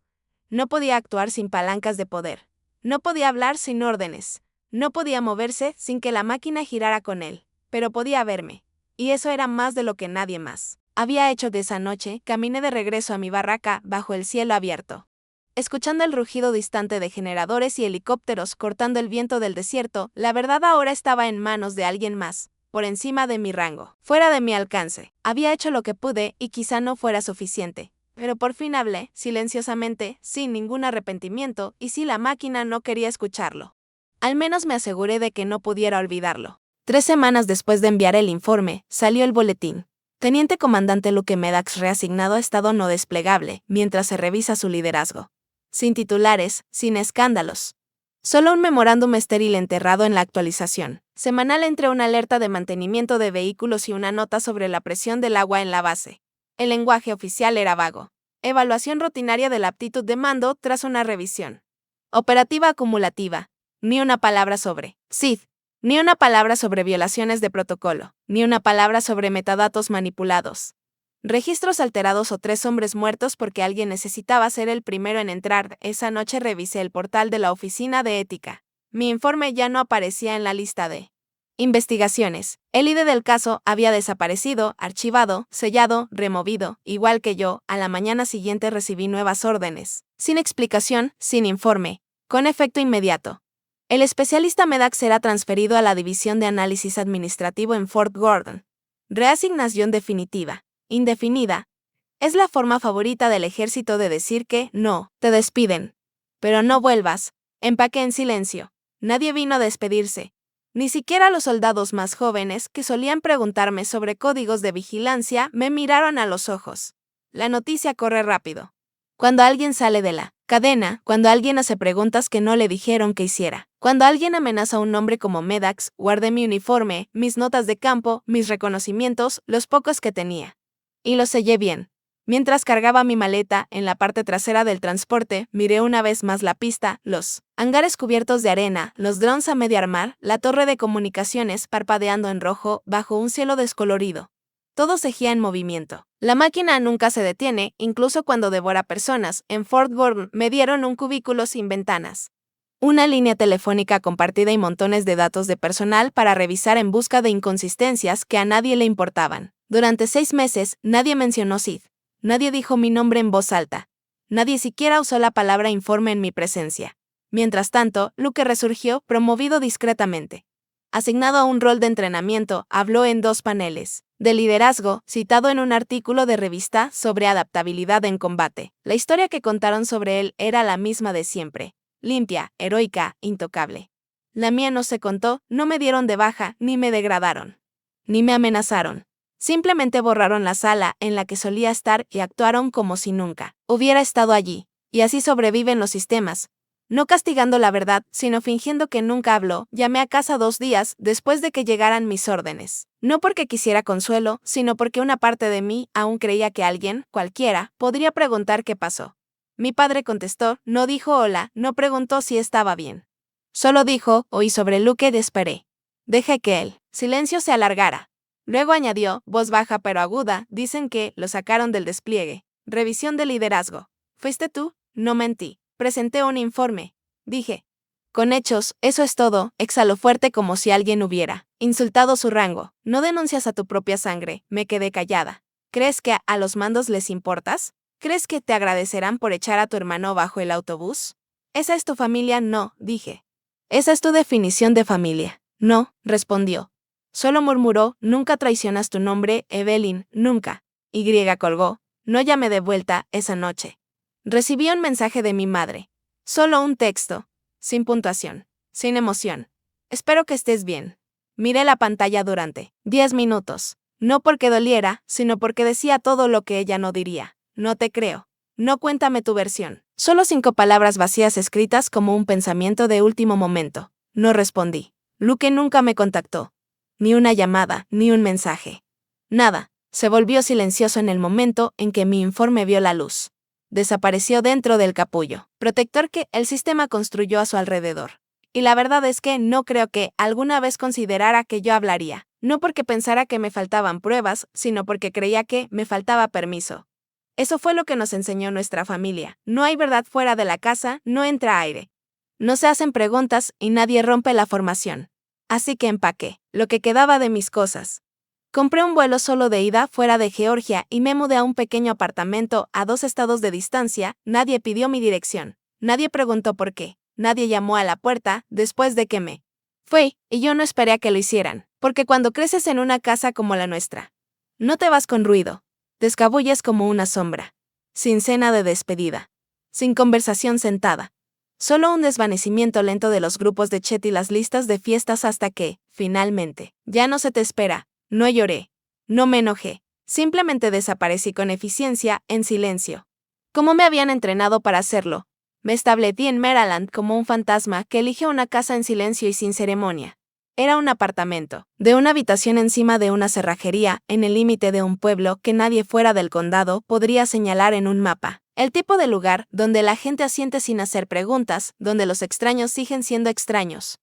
No podía actuar sin palancas de poder. No podía hablar sin órdenes. No podía moverse sin que la máquina girara con él. Pero podía verme. Y eso era más de lo que nadie más había hecho. De esa noche, caminé de regreso a mi barraca bajo el cielo abierto, escuchando el rugido distante de generadores y helicópteros cortando el viento del desierto. La verdad ahora estaba en manos de alguien más, por encima de mi rango, fuera de mi alcance. Había hecho lo que pude y quizá no fuera suficiente. Pero por fin hablé, silenciosamente, sin ningún arrepentimiento, y si la máquina no quería escucharlo, al menos me aseguré de que no pudiera olvidarlo. 3 semanas después de enviar el informe, salió el boletín. Teniente Comandante Luke Meddax reasignado a estado no desplegable, mientras se revisa su liderazgo. Sin titulares, sin escándalos. Solo un memorándum estéril enterrado en la actualización semanal entre una alerta de mantenimiento de vehículos y una nota sobre la presión del agua en la base. El lenguaje oficial era vago. Evaluación rutinaria de la aptitud de mando tras una revisión operativa acumulativa. Ni una palabra sobre SID. Ni una palabra sobre violaciones de protocolo. Ni una palabra sobre metadatos manipulados. Registros alterados o 3 hombres muertos porque alguien necesitaba ser el primero en entrar. Esa noche revisé el portal de la oficina de ética. Mi informe ya no aparecía en la lista de investigaciones. El ID del caso había desaparecido, archivado, sellado, removido. Igual que yo, a la mañana siguiente recibí nuevas órdenes. Sin explicación, sin informe. Con efecto inmediato. El especialista Medax será transferido a la División de Análisis Administrativo en Fort Gordon. Reasignación definitiva. Indefinida. Es la forma favorita del ejército de decir que no, te despiden. Pero no vuelvas. Empaqué en silencio. Nadie vino a despedirse. Ni siquiera los soldados más jóvenes, que solían preguntarme sobre códigos de vigilancia, me miraron a los ojos. La noticia corre rápido. Cuando alguien sale de la cadena, cuando alguien hace preguntas que no le dijeron que hiciera, cuando alguien amenaza a un hombre como Medax, guardé mi uniforme, mis notas de campo, mis reconocimientos, los pocos que tenía. Y los sellé bien. Mientras cargaba mi maleta en la parte trasera del transporte, miré una vez más la pista, los hangares cubiertos de arena, los drones a medio armar, la torre de comunicaciones parpadeando en rojo bajo un cielo descolorido. Todo seguía en movimiento. La máquina nunca se detiene, incluso cuando devora personas. En Fort Gordon me dieron un cubículo sin ventanas, una línea telefónica compartida y montones de datos de personal para revisar en busca de inconsistencias que a nadie le importaban. Durante 6 meses, nadie mencionó Sid. Nadie dijo mi nombre en voz alta. Nadie siquiera usó la palabra informe en mi presencia. Mientras tanto, Luke resurgió, promovido discretamente. Asignado a un rol de entrenamiento, habló en 2 paneles de liderazgo, citado en un artículo de revista sobre adaptabilidad en combate. La historia que contaron sobre él era la misma de siempre. Limpia, heroica, intocable. La mía no se contó, no me dieron de baja, ni me degradaron. Ni me amenazaron. Simplemente borraron la sala en la que solía estar y actuaron como si nunca hubiera estado allí. Y así sobreviven los sistemas. No castigando la verdad, sino fingiendo que nunca habló, llamé a casa 2 días después de que llegaran mis órdenes. No porque quisiera consuelo, sino porque una parte de mí aún creía que alguien, cualquiera, podría preguntar qué pasó. Mi padre contestó, no dijo hola, no preguntó si estaba bien. Solo dijo, oí sobre Luke y esperé. Dejé que el silencio se alargara. Luego añadió, voz baja pero aguda, dicen que lo sacaron del despliegue. Revisión de liderazgo. ¿Fuiste tú? No mentí. Presenté un informe. Dije. Con hechos, eso es todo, exhaló fuerte como si alguien hubiera insultado su rango. No denuncias a tu propia sangre, me quedé callada. ¿Crees que a los mandos les importas? ¿Crees que te agradecerán por echar a tu hermano bajo el autobús? ¿Esa es tu familia? No, dije. ¿Esa es tu definición de familia? No, respondió. Solo murmuró, nunca traicionas tu nombre, Evelyn, nunca. Y colgó. No llamé de vuelta esa noche. Recibí un mensaje de mi madre. Solo un texto. Sin puntuación. Sin emoción. Espero que estés bien. Miré la pantalla durante 10 minutos. No porque doliera, sino porque decía todo lo que ella no diría. No te creo. No cuéntame tu versión. Solo 5 palabras vacías escritas como un pensamiento de último momento. No respondí. Luke nunca me contactó. Ni una llamada, ni un mensaje. Nada. Se volvió silencioso en el momento en que mi informe vio la luz. Desapareció dentro del capullo protector que el sistema construyó a su alrededor. Y la verdad es que no creo que alguna vez considerara que yo hablaría. No porque pensara que me faltaban pruebas, sino porque creía que me faltaba permiso. Eso fue lo que nos enseñó nuestra familia. No hay verdad fuera de la casa, no entra aire. No se hacen preguntas y nadie rompe la formación. Así que empaqué lo que quedaba de mis cosas. Compré un vuelo solo de ida fuera de Georgia y me mudé a un pequeño apartamento a 2 estados de distancia. Nadie pidió mi dirección. Nadie preguntó por qué. Nadie llamó a la puerta después de que me fui, y yo no esperé a que lo hicieran. Porque cuando creces en una casa como la nuestra, no te vas con ruido. Te escabulles como una sombra. Sin cena de despedida. Sin conversación sentada. Solo un desvanecimiento lento de los grupos de chat y las listas de fiestas hasta que, finalmente, ya no se te espera. No lloré. No me enojé. Simplemente desaparecí con eficiencia, en silencio. Como me habían entrenado para hacerlo. Me establecí en Maryland como un fantasma que elige una casa en silencio y sin ceremonia. Era un apartamento, de una habitación encima de una cerrajería, en el límite de un pueblo que nadie fuera del condado podría señalar en un mapa. El tipo de lugar donde la gente asiente sin hacer preguntas, donde los extraños siguen siendo extraños.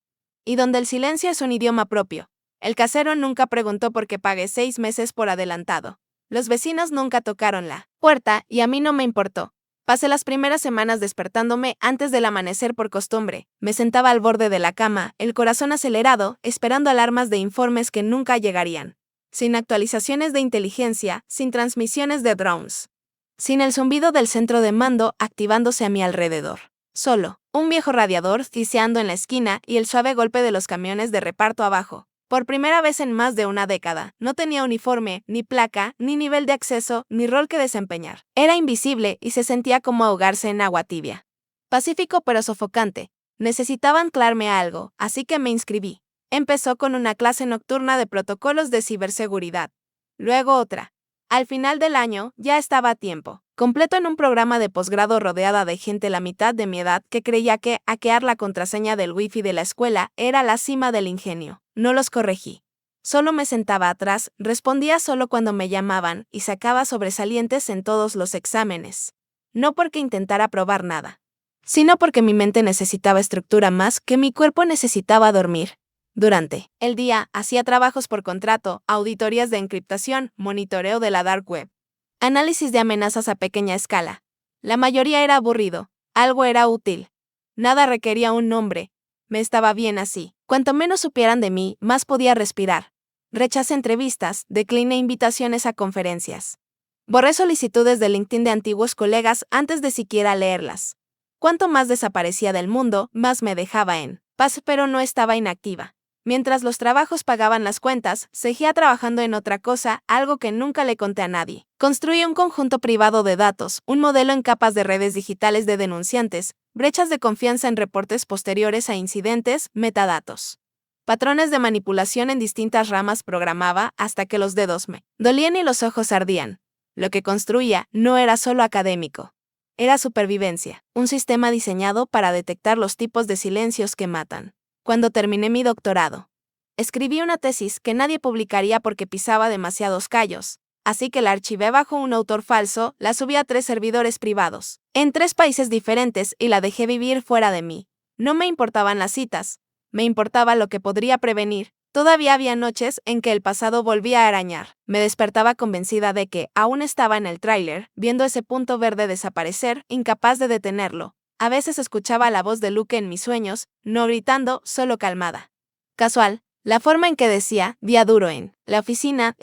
Y donde el silencio es un idioma propio. El casero nunca preguntó por qué pagué 6 meses por adelantado. Los vecinos nunca tocaron la puerta y a mí no me importó. Pasé las primeras semanas despertándome antes del amanecer por costumbre. Me sentaba al borde de la cama, el corazón acelerado, esperando alarmas de informes que nunca llegarían. Sin actualizaciones de inteligencia, sin transmisiones de drones. Sin el zumbido del centro de mando activándose a mi alrededor. Solo, un viejo radiador tiseando en la esquina y el suave golpe de los camiones de reparto abajo. Por primera vez en más de una década, no tenía uniforme, ni placa, ni nivel de acceso, ni rol que desempeñar. Era invisible y se sentía como ahogarse en agua tibia. Pacífico pero sofocante. Necesitaba anclarme a algo, así que me inscribí. Empezó con una clase nocturna de protocolos de ciberseguridad. Luego otra. Al final del año, ya estaba a tiempo. Completo en un programa de posgrado rodeada de gente la mitad de mi edad que creía que hackear la contraseña del wifi de la escuela era la cima del ingenio. No los corregí. Solo me sentaba atrás, respondía solo cuando me llamaban y sacaba sobresalientes en todos los exámenes. No porque intentara probar nada, sino porque mi mente necesitaba estructura más que mi cuerpo necesitaba dormir. Durante el día, hacía trabajos por contrato, auditorías de encriptación, monitoreo de la dark web, análisis de amenazas a pequeña escala. La mayoría era aburrido, algo era útil. Nada requería un nombre. Me estaba bien así. Cuanto menos supieran de mí, más podía respirar. Rechacé entrevistas, decliné invitaciones a conferencias. Borré solicitudes de LinkedIn de antiguos colegas antes de siquiera leerlas. Cuanto más desaparecía del mundo, más me dejaba en paz, pero no estaba inactiva. Mientras los trabajos pagaban las cuentas, seguía trabajando en otra cosa, algo que nunca le conté a nadie. Construí un conjunto privado de datos, un modelo en capas de redes digitales de denunciantes, brechas de confianza en reportes posteriores a incidentes, metadatos. Patrones de manipulación en distintas ramas programaba hasta que los dedos me dolían y los ojos ardían. Lo que construía no era solo académico. Era supervivencia, un sistema diseñado para detectar los tipos de silencios que matan. Cuando terminé mi doctorado, escribí una tesis que nadie publicaría porque pisaba demasiados callos, así que la archivé bajo un autor falso, la subí a 3 servidores privados, en 3 países diferentes y la dejé vivir fuera de mí. No me importaban las citas, me importaba lo que podría prevenir. Todavía había noches en que el pasado volvía a arañar. Me despertaba convencida de que aún estaba en el tráiler, viendo ese punto verde desaparecer, incapaz de detenerlo. A veces escuchaba la voz de Luke en mis sueños, no gritando, solo calmada. Casual, la forma en que decía, día duro en la oficina,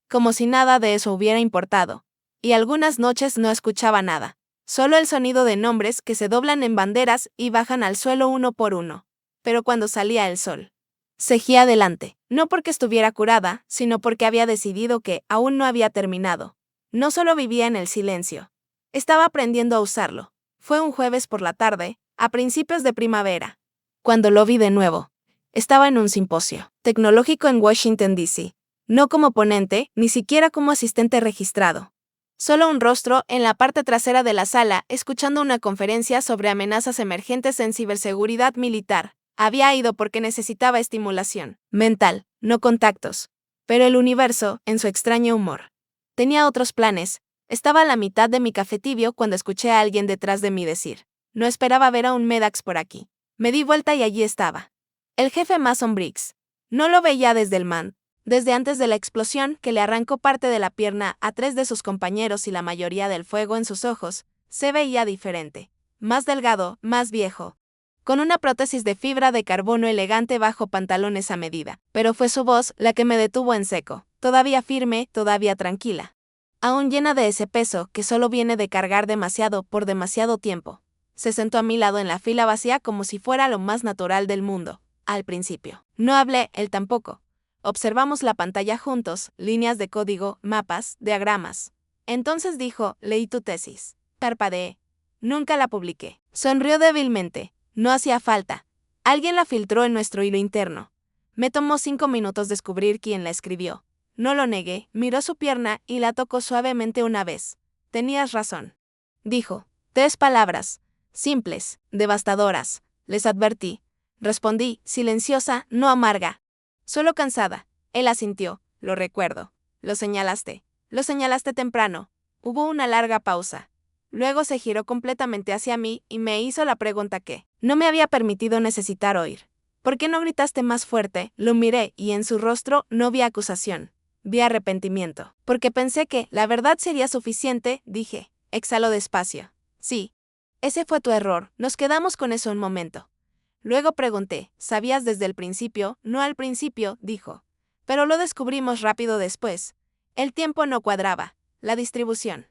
como si nada de eso hubiera importado. Y algunas noches no escuchaba nada. Solo el sonido de nombres que se doblan en banderas y bajan al suelo uno por uno. Pero cuando salía el sol, seguía adelante, no porque estuviera curada, sino porque había decidido que aún no había terminado. No solo vivía en el silencio. Estaba aprendiendo a usarlo. Fue un jueves por la tarde, a principios de primavera, cuando lo vi de nuevo. Estaba en un simposio tecnológico en Washington, D.C., no como ponente, ni siquiera como asistente registrado. Solo un rostro en la parte trasera de la sala, escuchando una conferencia sobre amenazas emergentes en ciberseguridad militar. Había ido porque necesitaba estimulación mental, no contactos. Pero el universo, en su extraño humor, tenía otros planes. Estaba a la mitad de mi café tibio cuando escuché a alguien detrás de mí decir: no esperaba ver a un Medax por aquí. Me di vuelta y allí estaba el jefe Mason Briggs. No lo veía desde el man, desde antes de la explosión que le arrancó parte de la pierna a 3 de sus compañeros y la mayoría del fuego en sus ojos. Se veía diferente, más delgado, más viejo, con una prótesis de fibra de carbono elegante bajo pantalones a medida. Pero fue su voz la que me detuvo en seco, todavía firme, todavía tranquila, aún llena de ese peso que solo viene de cargar demasiado por demasiado tiempo. Se sentó a mi lado en la fila vacía como si fuera lo más natural del mundo. Al principio, no hablé, él tampoco. Observamos la pantalla juntos, líneas de código, mapas, diagramas. Entonces dijo: leí tu tesis. Parpadeé. Nunca la publiqué. Sonrió débilmente. No hacía falta. Alguien la filtró en nuestro hilo interno. Me tomó 5 minutos descubrir quién la escribió. No lo negué, miró su pierna y la tocó suavemente una vez. Tenías razón. Dijo. 3 palabras. Simples, devastadoras. Les advertí. Respondí, silenciosa, no amarga. Solo cansada. Él asintió. Lo recuerdo. Lo señalaste. Lo señalaste temprano. Hubo una larga pausa. Luego se giró completamente hacia mí y me hizo la pregunta que no me había permitido necesitar oír. ¿Por qué no gritaste más fuerte? Lo miré y en su rostro no vi acusación. Vi arrepentimiento. Porque pensé que la verdad sería suficiente, dije. Exhaló despacio. Sí. Ese fue tu error. Nos quedamos con eso un momento. Luego pregunté, ¿sabías desde el principio? No al principio, dijo. Pero lo descubrimos rápido después. El tiempo no cuadraba. La distribución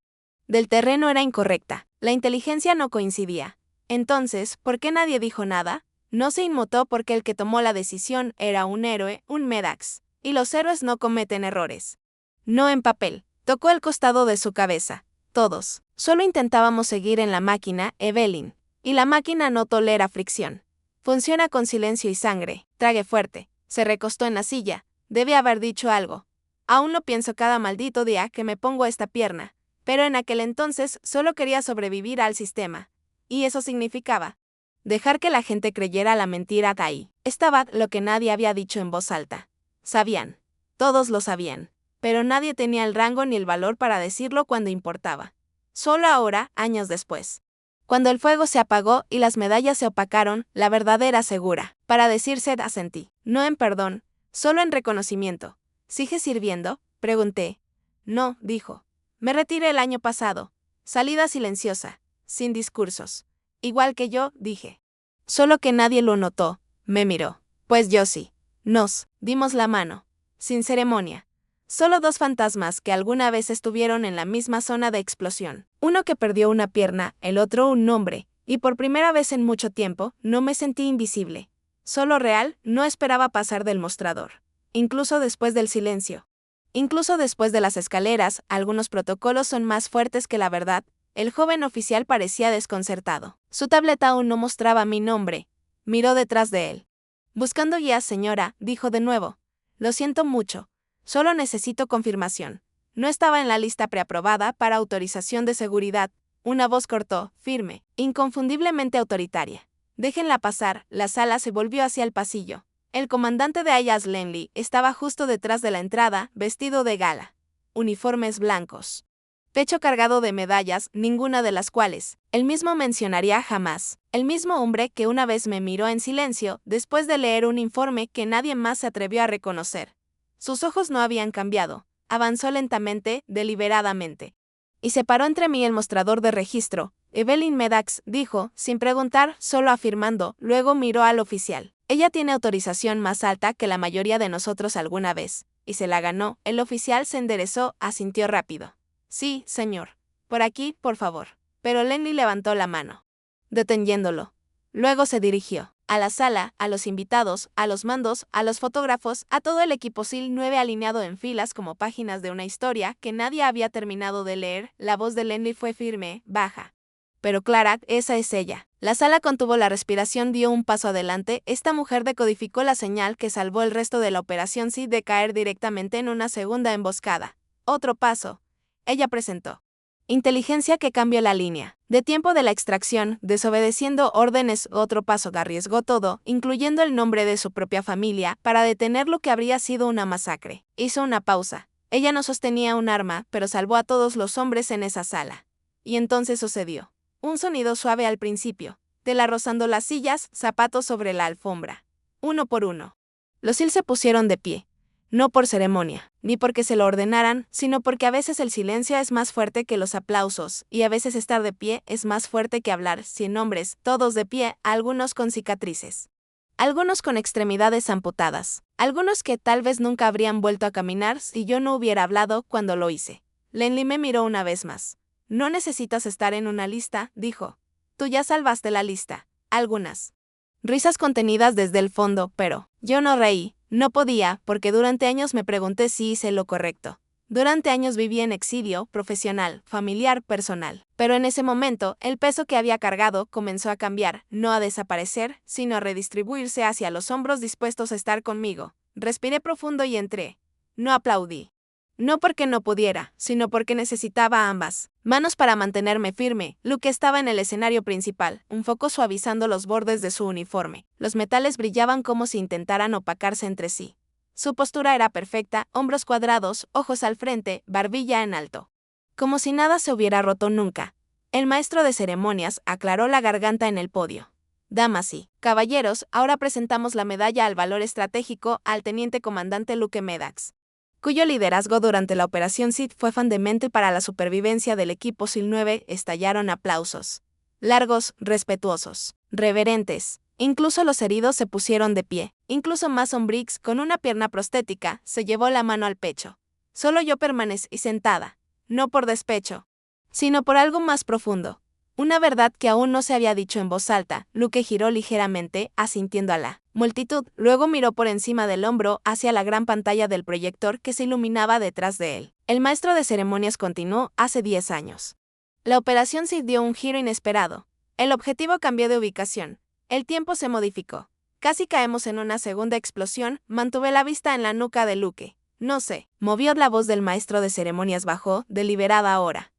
del terreno era incorrecta. La inteligencia no coincidía. Entonces, ¿por qué nadie dijo nada? No se inmutó porque el que tomó la decisión era un héroe, un Medax, y los héroes no cometen errores. No en papel. Tocó el costado de su cabeza. Todos. Solo intentábamos seguir en la máquina, Evelyn. Y la máquina no tolera fricción. Funciona con silencio y sangre. Trague fuerte. Se recostó en la silla. Debe haber dicho algo. Aún lo pienso cada maldito día que me pongo esta pierna. Pero en aquel entonces solo quería sobrevivir al sistema. Y eso significaba dejar que la gente creyera la mentira de ahí. Estaba lo que nadie había dicho en voz alta. Sabían. Todos lo sabían. Pero nadie tenía el rango ni el valor para decirlo cuando importaba. Solo ahora, años después. Cuando el fuego se apagó y las medallas se opacaron, la verdad era segura. Para decirse asentí. No en perdón, solo en reconocimiento. ¿Sigue sirviendo? Pregunté. No, dijo. Me retiré el año pasado. Salida silenciosa, sin discursos. Igual que yo, dije. Solo que nadie lo notó. Me miró. Pues yo sí. Nos dimos la mano. Sin ceremonia. Solo dos fantasmas que alguna vez estuvieron en la misma zona de explosión. Uno que perdió una pierna, el otro un nombre, y por primera vez en mucho tiempo, no me sentí invisible. Solo real, no esperaba pasar del mostrador. Incluso después del silencio. Incluso después de las escaleras, algunos protocolos son más fuertes que la verdad. El joven oficial parecía desconcertado. Su tableta aún no mostraba mi nombre. Miró detrás de él. Buscando guías, señora, dijo de nuevo. Lo siento mucho. Solo necesito confirmación. No estaba en la lista preaprobada para autorización de seguridad. Una voz cortó, firme, inconfundiblemente autoritaria. Déjenla pasar. La sala se volvió hacia el pasillo. El comandante de Ayas Lenley estaba justo detrás de la entrada, vestido de gala. Uniformes blancos. Pecho cargado de medallas, ninguna de las cuales él mismo mencionaría jamás. El mismo hombre que una vez me miró en silencio después de leer un informe que nadie más se atrevió a reconocer. Sus ojos no habían cambiado. Avanzó lentamente, deliberadamente. Y se paró entre mí el mostrador de registro. Evelyn Medax, dijo, sin preguntar, solo afirmando, luego miró al oficial. Ella tiene autorización más alta que la mayoría de nosotros alguna vez. Y se la ganó. El oficial se enderezó, asintió rápido. Sí, señor. Por aquí, por favor. Pero Lenny levantó la mano, deteniéndolo. Luego se dirigió a la sala, a los invitados, a los mandos, a los fotógrafos, a todo el equipo SEAL 9 alineado en filas como páginas de una historia que nadie había terminado de leer. La voz de Lenny fue firme, baja. Pero clara, esa es ella. La sala contuvo la respiración, dio un paso adelante. Esta mujer decodificó la señal que salvó el resto de la operación SEAL de caer directamente en una segunda emboscada. Otro paso. Ella presentó. Inteligencia que cambió la línea. De tiempo de la extracción, desobedeciendo órdenes, otro paso que arriesgó todo, incluyendo el nombre de su propia familia, para detener lo que habría sido una masacre. Hizo una pausa. Ella no sostenía un arma, pero salvó a todos los hombres en esa sala. Y entonces sucedió. Un sonido suave al principio. Tela rozando las sillas, zapatos sobre la alfombra. Uno por uno. Los SEAL se pusieron de pie. No por ceremonia, ni porque se lo ordenaran, sino porque a veces el silencio es más fuerte que los aplausos, y a veces estar de pie es más fuerte que hablar. 100 hombres, todos de pie, algunos con cicatrices. Algunos con extremidades amputadas. Algunos que tal vez nunca habrían vuelto a caminar si yo no hubiera hablado cuando lo hice. Lenny me miró una vez más. No necesitas estar en una lista, dijo. Tú ya salvaste la lista. Algunas. Risas contenidas desde el fondo, pero yo no reí. No podía, porque durante años me pregunté si hice lo correcto. Durante años viví en exilio, profesional, familiar, personal. Pero en ese momento, el peso que había cargado comenzó a cambiar, no a desaparecer, sino a redistribuirse hacia los hombros dispuestos a estar conmigo. Respiré profundo y entré. No aplaudí. No porque no pudiera, sino porque necesitaba ambas manos para mantenerme firme. Luke estaba en el escenario principal, un foco suavizando los bordes de su uniforme. Los metales brillaban como si intentaran opacarse entre sí. Su postura era perfecta, hombros cuadrados, ojos al frente, barbilla en alto. Como si nada se hubiera roto nunca. El maestro de ceremonias aclaró la garganta en el podio. Damas y caballeros, ahora presentamos la medalla al valor estratégico al teniente comandante Luke Medax, cuyo liderazgo durante la operación SEAL fue fundamental para la supervivencia del equipo SEAL 9. Estallaron aplausos. Largos, respetuosos, reverentes. Incluso los heridos se pusieron de pie. Incluso Mason Briggs, con una pierna prostética, se llevó la mano al pecho. Solo yo permanecí sentada. No por despecho, sino por algo más profundo. Una verdad que aún no se había dicho en voz alta. Luke giró ligeramente, asintiendo a la multitud, luego miró por encima del hombro hacia la gran pantalla del proyector que se iluminaba detrás de él. El maestro de ceremonias continuó: hace 10 años. La operación se dio un giro inesperado. El objetivo cambió de ubicación. El tiempo se modificó. Casi caemos en una segunda explosión. Mantuve la vista en la nuca de Luke. No sé, movió la voz del maestro de ceremonias bajó, deliberada ahora.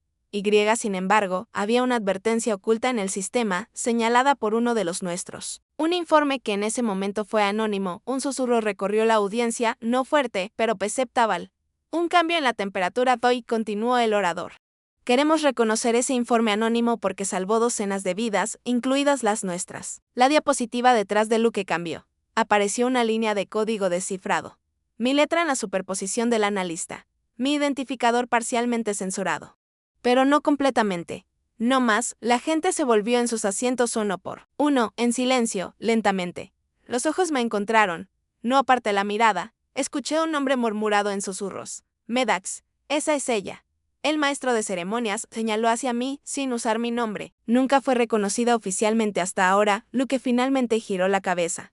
Sin embargo, había una advertencia oculta en el sistema, señalada por uno de los nuestros. Un informe que en ese momento fue anónimo. Un susurro recorrió la audiencia, no fuerte, pero perceptible. Un cambio en la temperatura doy, continuó el orador. Queremos reconocer ese informe anónimo porque salvó docenas de vidas, incluidas las nuestras. La diapositiva detrás de Luke cambió. Apareció una línea de código descifrado. Mi letra en la superposición del analista. Mi identificador parcialmente censurado. Pero no completamente. No más, la gente se volvió en sus asientos uno por uno, en silencio, lentamente. Los ojos me encontraron. No aparté la mirada. Escuché un nombre murmurado en susurros. Meddax, esa es ella. El maestro de ceremonias señaló hacia mí sin usar mi nombre. Nunca fue reconocida oficialmente hasta ahora. Luke finalmente giró la cabeza.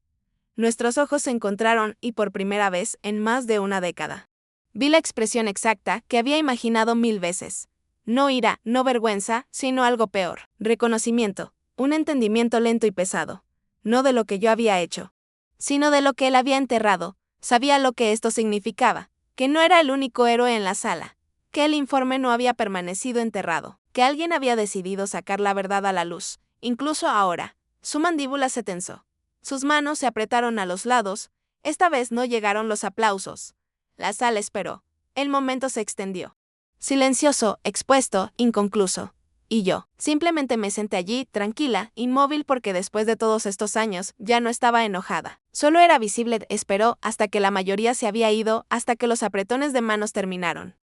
Nuestros ojos se encontraron y por primera vez en más de una década. Vi la expresión exacta que había imaginado 1000 veces. No ira, no vergüenza, sino algo peor. Reconocimiento. Un entendimiento lento y pesado. No de lo que yo había hecho, sino de lo que él había enterrado. Sabía lo que esto significaba. Que no era el único héroe en la sala. Que el informe no había permanecido enterrado. Que alguien había decidido sacar la verdad a la luz. Incluso ahora. Su mandíbula se tensó. Sus manos se apretaron a los lados. Esta vez no llegaron los aplausos. La sala esperó. El momento se extendió. Silencioso, expuesto, inconcluso. Y yo, simplemente me senté allí, tranquila, inmóvil porque después de todos estos años, ya no estaba enojada. Solo era visible, esperó hasta que la mayoría se había ido, hasta que los apretones de manos terminaron.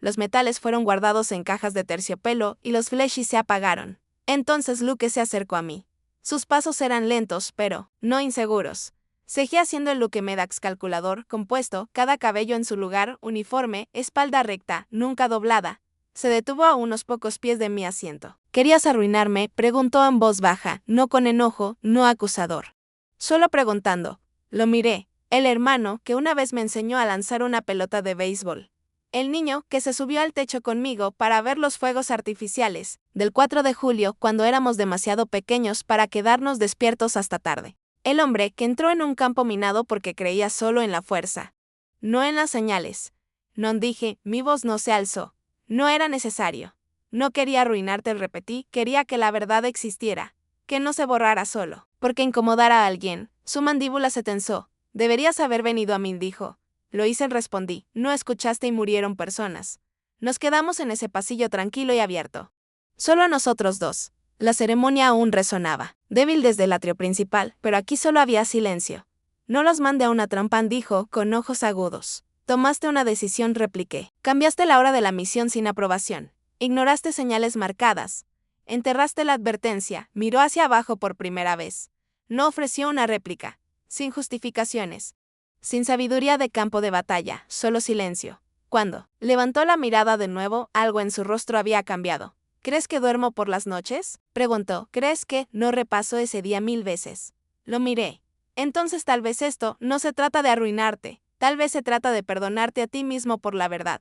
Los metales fueron guardados en cajas de terciopelo y los flashes se apagaron. Entonces Luke se acercó a mí. Sus pasos eran lentos, pero no inseguros. Seguía haciendo el Luke Meddax calculador, compuesto, cada cabello en su lugar, uniforme, espalda recta, nunca doblada. Se detuvo a unos pocos pies de mi asiento. ¿Querías arruinarme?, preguntó en voz baja, no con enojo, no acusador. Solo preguntando. Lo miré. El hermano que una vez me enseñó a lanzar una pelota de béisbol. El niño que se subió al techo conmigo para ver los fuegos artificiales, del 4 de julio, cuando éramos demasiado pequeños para quedarnos despiertos hasta tarde. El hombre que entró en un campo minado porque creía solo en la fuerza. No en las señales. No dije, mi voz no se alzó. No era necesario. No quería arruinarte, repetí, quería que la verdad existiera. Que no se borrara solo. Porque incomodara a alguien. Su mandíbula se tensó. Deberías haber venido a mí, dijo. Lo hice, respondí. No escuchaste y murieron personas. Nos quedamos en ese pasillo tranquilo y abierto. Solo nosotros dos. La ceremonia aún resonaba, débil desde el atrio principal, pero aquí solo había silencio. No los mandé a una trampa, dijo, con ojos agudos. Tomaste una decisión, repliqué. Cambiaste la hora de la misión sin aprobación. Ignoraste señales marcadas. Enterraste la advertencia, miró hacia abajo por primera vez. No ofreció una réplica. Sin justificaciones. Sin sabiduría de campo de batalla, solo silencio. Cuando levantó la mirada de nuevo, algo en su rostro había cambiado. ¿Crees que duermo por las noches?, preguntó. ¿Crees que no repaso ese día 1000 veces? Lo miré. Entonces tal vez esto no se trata de arruinarte, tal vez se trata de perdonarte a ti mismo por la verdad.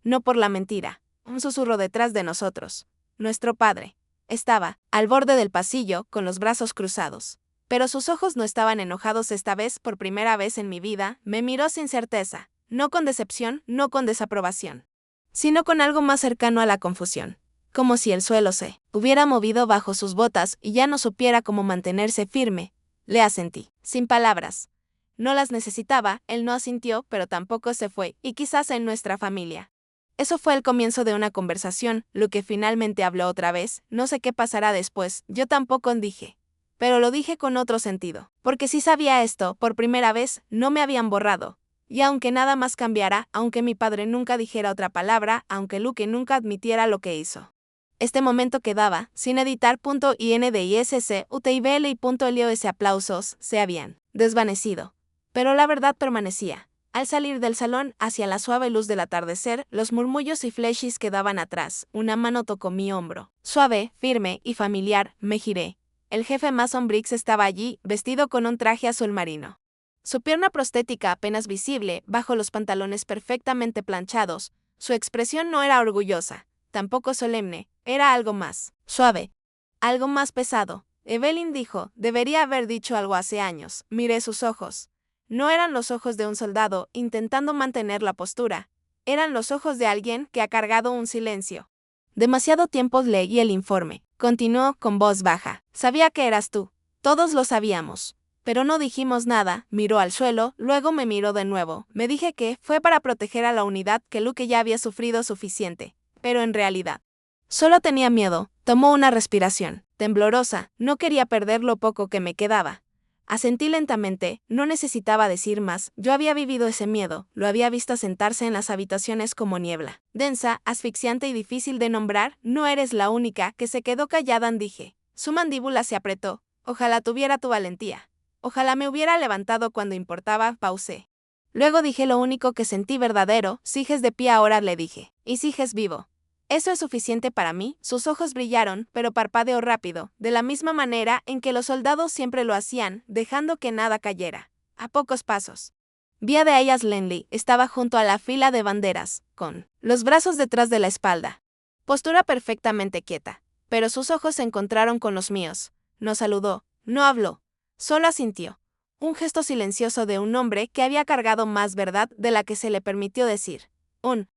No por la mentira. Un susurro detrás de nosotros. Nuestro padre. Estaba, al borde del pasillo, con los brazos cruzados. Pero sus ojos no estaban enojados esta vez, por primera vez en mi vida, me miró sin certeza. No con decepción, no con desaprobación. Sino con algo más cercano a la confusión. Como si el suelo se hubiera movido bajo sus botas y ya no supiera cómo mantenerse firme. Le asentí, sin palabras. No las necesitaba, él no asintió, pero tampoco se fue, y quizás en nuestra familia. Eso fue el comienzo de una conversación, Luke finalmente habló otra vez, no sé qué pasará después, yo tampoco dije. Pero lo dije con otro sentido, porque si sabía esto, por primera vez, no me habían borrado. Y aunque nada más cambiara, aunque mi padre nunca dijera otra palabra, aunque Luke nunca admitiera lo que hizo. Este momento quedaba, sin editar. .indisc, UTIBL y .lios aplausos se habían desvanecido. Pero la verdad permanecía. Al salir del salón hacia la suave luz del atardecer, los murmullos y flashes quedaban atrás. Una mano tocó mi hombro. Suave, firme y familiar, me giré. El jefe Mason Briggs estaba allí, vestido con un traje azul marino. Su pierna prostética apenas visible, bajo los pantalones perfectamente planchados, su expresión no era orgullosa, tampoco solemne, era algo más suave, algo más pesado. Evelyn dijo, debería haber dicho algo hace años. Miré sus ojos. No eran los ojos de un soldado intentando mantener la postura, eran los ojos de alguien que ha cargado un silencio. Demasiado tiempo leí el informe. Continuó con voz baja. Sabía que eras tú. Todos lo sabíamos. Pero no dijimos nada. Miró al suelo, luego me miró de nuevo. Me dije que fue para proteger a la unidad, que Luke ya había sufrido suficiente. Pero en realidad, solo tenía miedo. Tomó una respiración. Temblorosa, no quería perder lo poco que me quedaba. Asentí lentamente, no necesitaba decir más, yo había vivido ese miedo, lo había visto sentarse en las habitaciones como niebla. Densa, asfixiante y difícil de nombrar, no eres la única que se quedó callada, dije. Su mandíbula se apretó. Ojalá tuviera tu valentía. Ojalá me hubiera levantado cuando importaba, pausé. Luego dije lo único que sentí verdadero, sigues de pie ahora, le dije. Y sigues vivo. ¿Eso es suficiente para mí? Sus ojos brillaron, pero parpadeó rápido, de la misma manera en que los soldados siempre lo hacían, dejando que nada cayera. A pocos pasos. Vi a de ellas Lenley, estaba junto a la fila de banderas, con los brazos detrás de la espalda. Postura perfectamente quieta, pero sus ojos se encontraron con los míos. No saludó, no habló, solo asintió. Un gesto silencioso de un hombre que había cargado más verdad de la que se le permitió decir. Un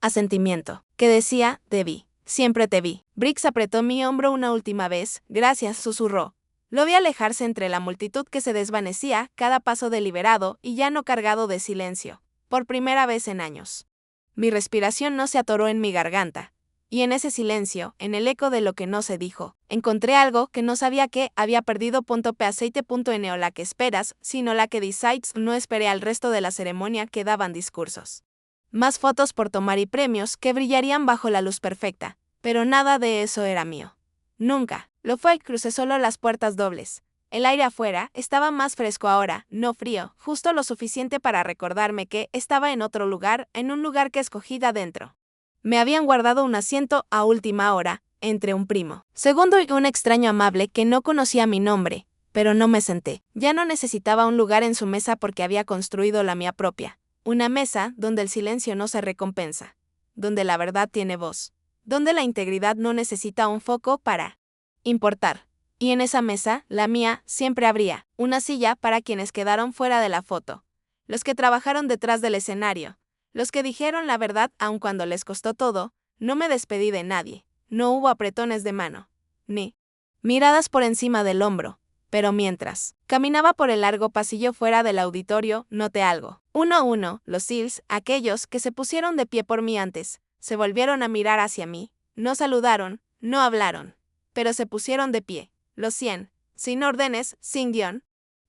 asentimiento, que decía, te vi, siempre te vi. Briggs apretó mi hombro una última vez, gracias, susurró. Lo vi alejarse entre la multitud que se desvanecía, cada paso deliberado y ya no cargado de silencio, por primera vez en años. Mi respiración no se atoró en mi garganta, y en ese silencio, en el eco de lo que no se dijo, encontré algo que no sabía que había perdido. P aceite.n o la que esperas, sino la que decides. No esperé al resto de la ceremonia que daban discursos. Más fotos por tomar y premios que brillarían bajo la luz perfecta, pero nada de eso era mío. Nunca. Lo fue, crucé solo las puertas dobles. El aire afuera estaba más fresco ahora, no frío, justo lo suficiente para recordarme que estaba en otro lugar, en un lugar que escogí de adentro. Me habían guardado un asiento a última hora, entre un primo segundo y un extraño amable que no conocía mi nombre, pero no me senté. Ya no necesitaba un lugar en su mesa porque había construido la mía propia. Una mesa donde el silencio no se recompensa, donde la verdad tiene voz, donde la integridad no necesita un foco para importar. Y en esa mesa, la mía, siempre habría una silla para quienes quedaron fuera de la foto, los que trabajaron detrás del escenario, los que dijeron la verdad aun cuando les costó todo. No me despedí de nadie, no hubo apretones de mano, ni miradas por encima del hombro. Pero mientras caminaba por el largo pasillo fuera del auditorio, noté algo. Uno a uno, los SEALs, aquellos que se pusieron de pie por mí antes, se volvieron a mirar hacia mí. No saludaron, no hablaron, pero se pusieron de pie. Los 100, sin órdenes, sin guión.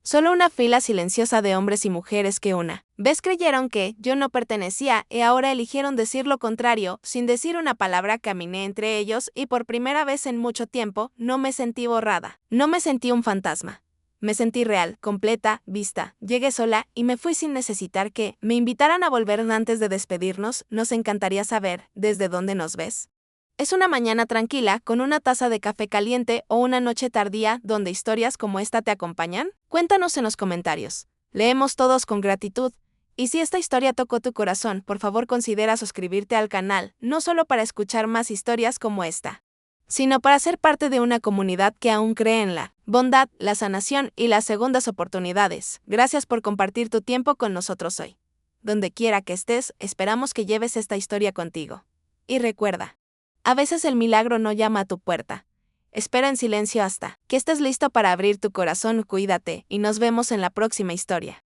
Solo una fila silenciosa de hombres y mujeres que una vez creyeron que yo no pertenecía y ahora eligieron decir lo contrario. Sin decir una palabra caminé entre ellos y por primera vez en mucho tiempo no me sentí borrada. No me sentí un fantasma. Me sentí real, completa, vista. Llegué sola y me fui sin necesitar que me invitaran a volver antes de despedirnos. Nos encantaría saber desde dónde nos ves. Es una mañana tranquila con una taza de café caliente o una noche tardía donde historias como esta te acompañan? Cuéntanos en los comentarios. Leemos todos con gratitud. Y si esta historia tocó tu corazón, por favor considera suscribirte al canal, no solo para escuchar más historias como esta, sino para ser parte de una comunidad que aún cree en la bondad, la sanación y las segundas oportunidades. Gracias por compartir tu tiempo con nosotros hoy. Donde quiera que estés, esperamos que lleves esta historia contigo. Y recuerda, a veces el milagro no llama a tu puerta. Espera en silencio hasta que estés listo para abrir tu corazón. Cuídate y nos vemos en la próxima historia.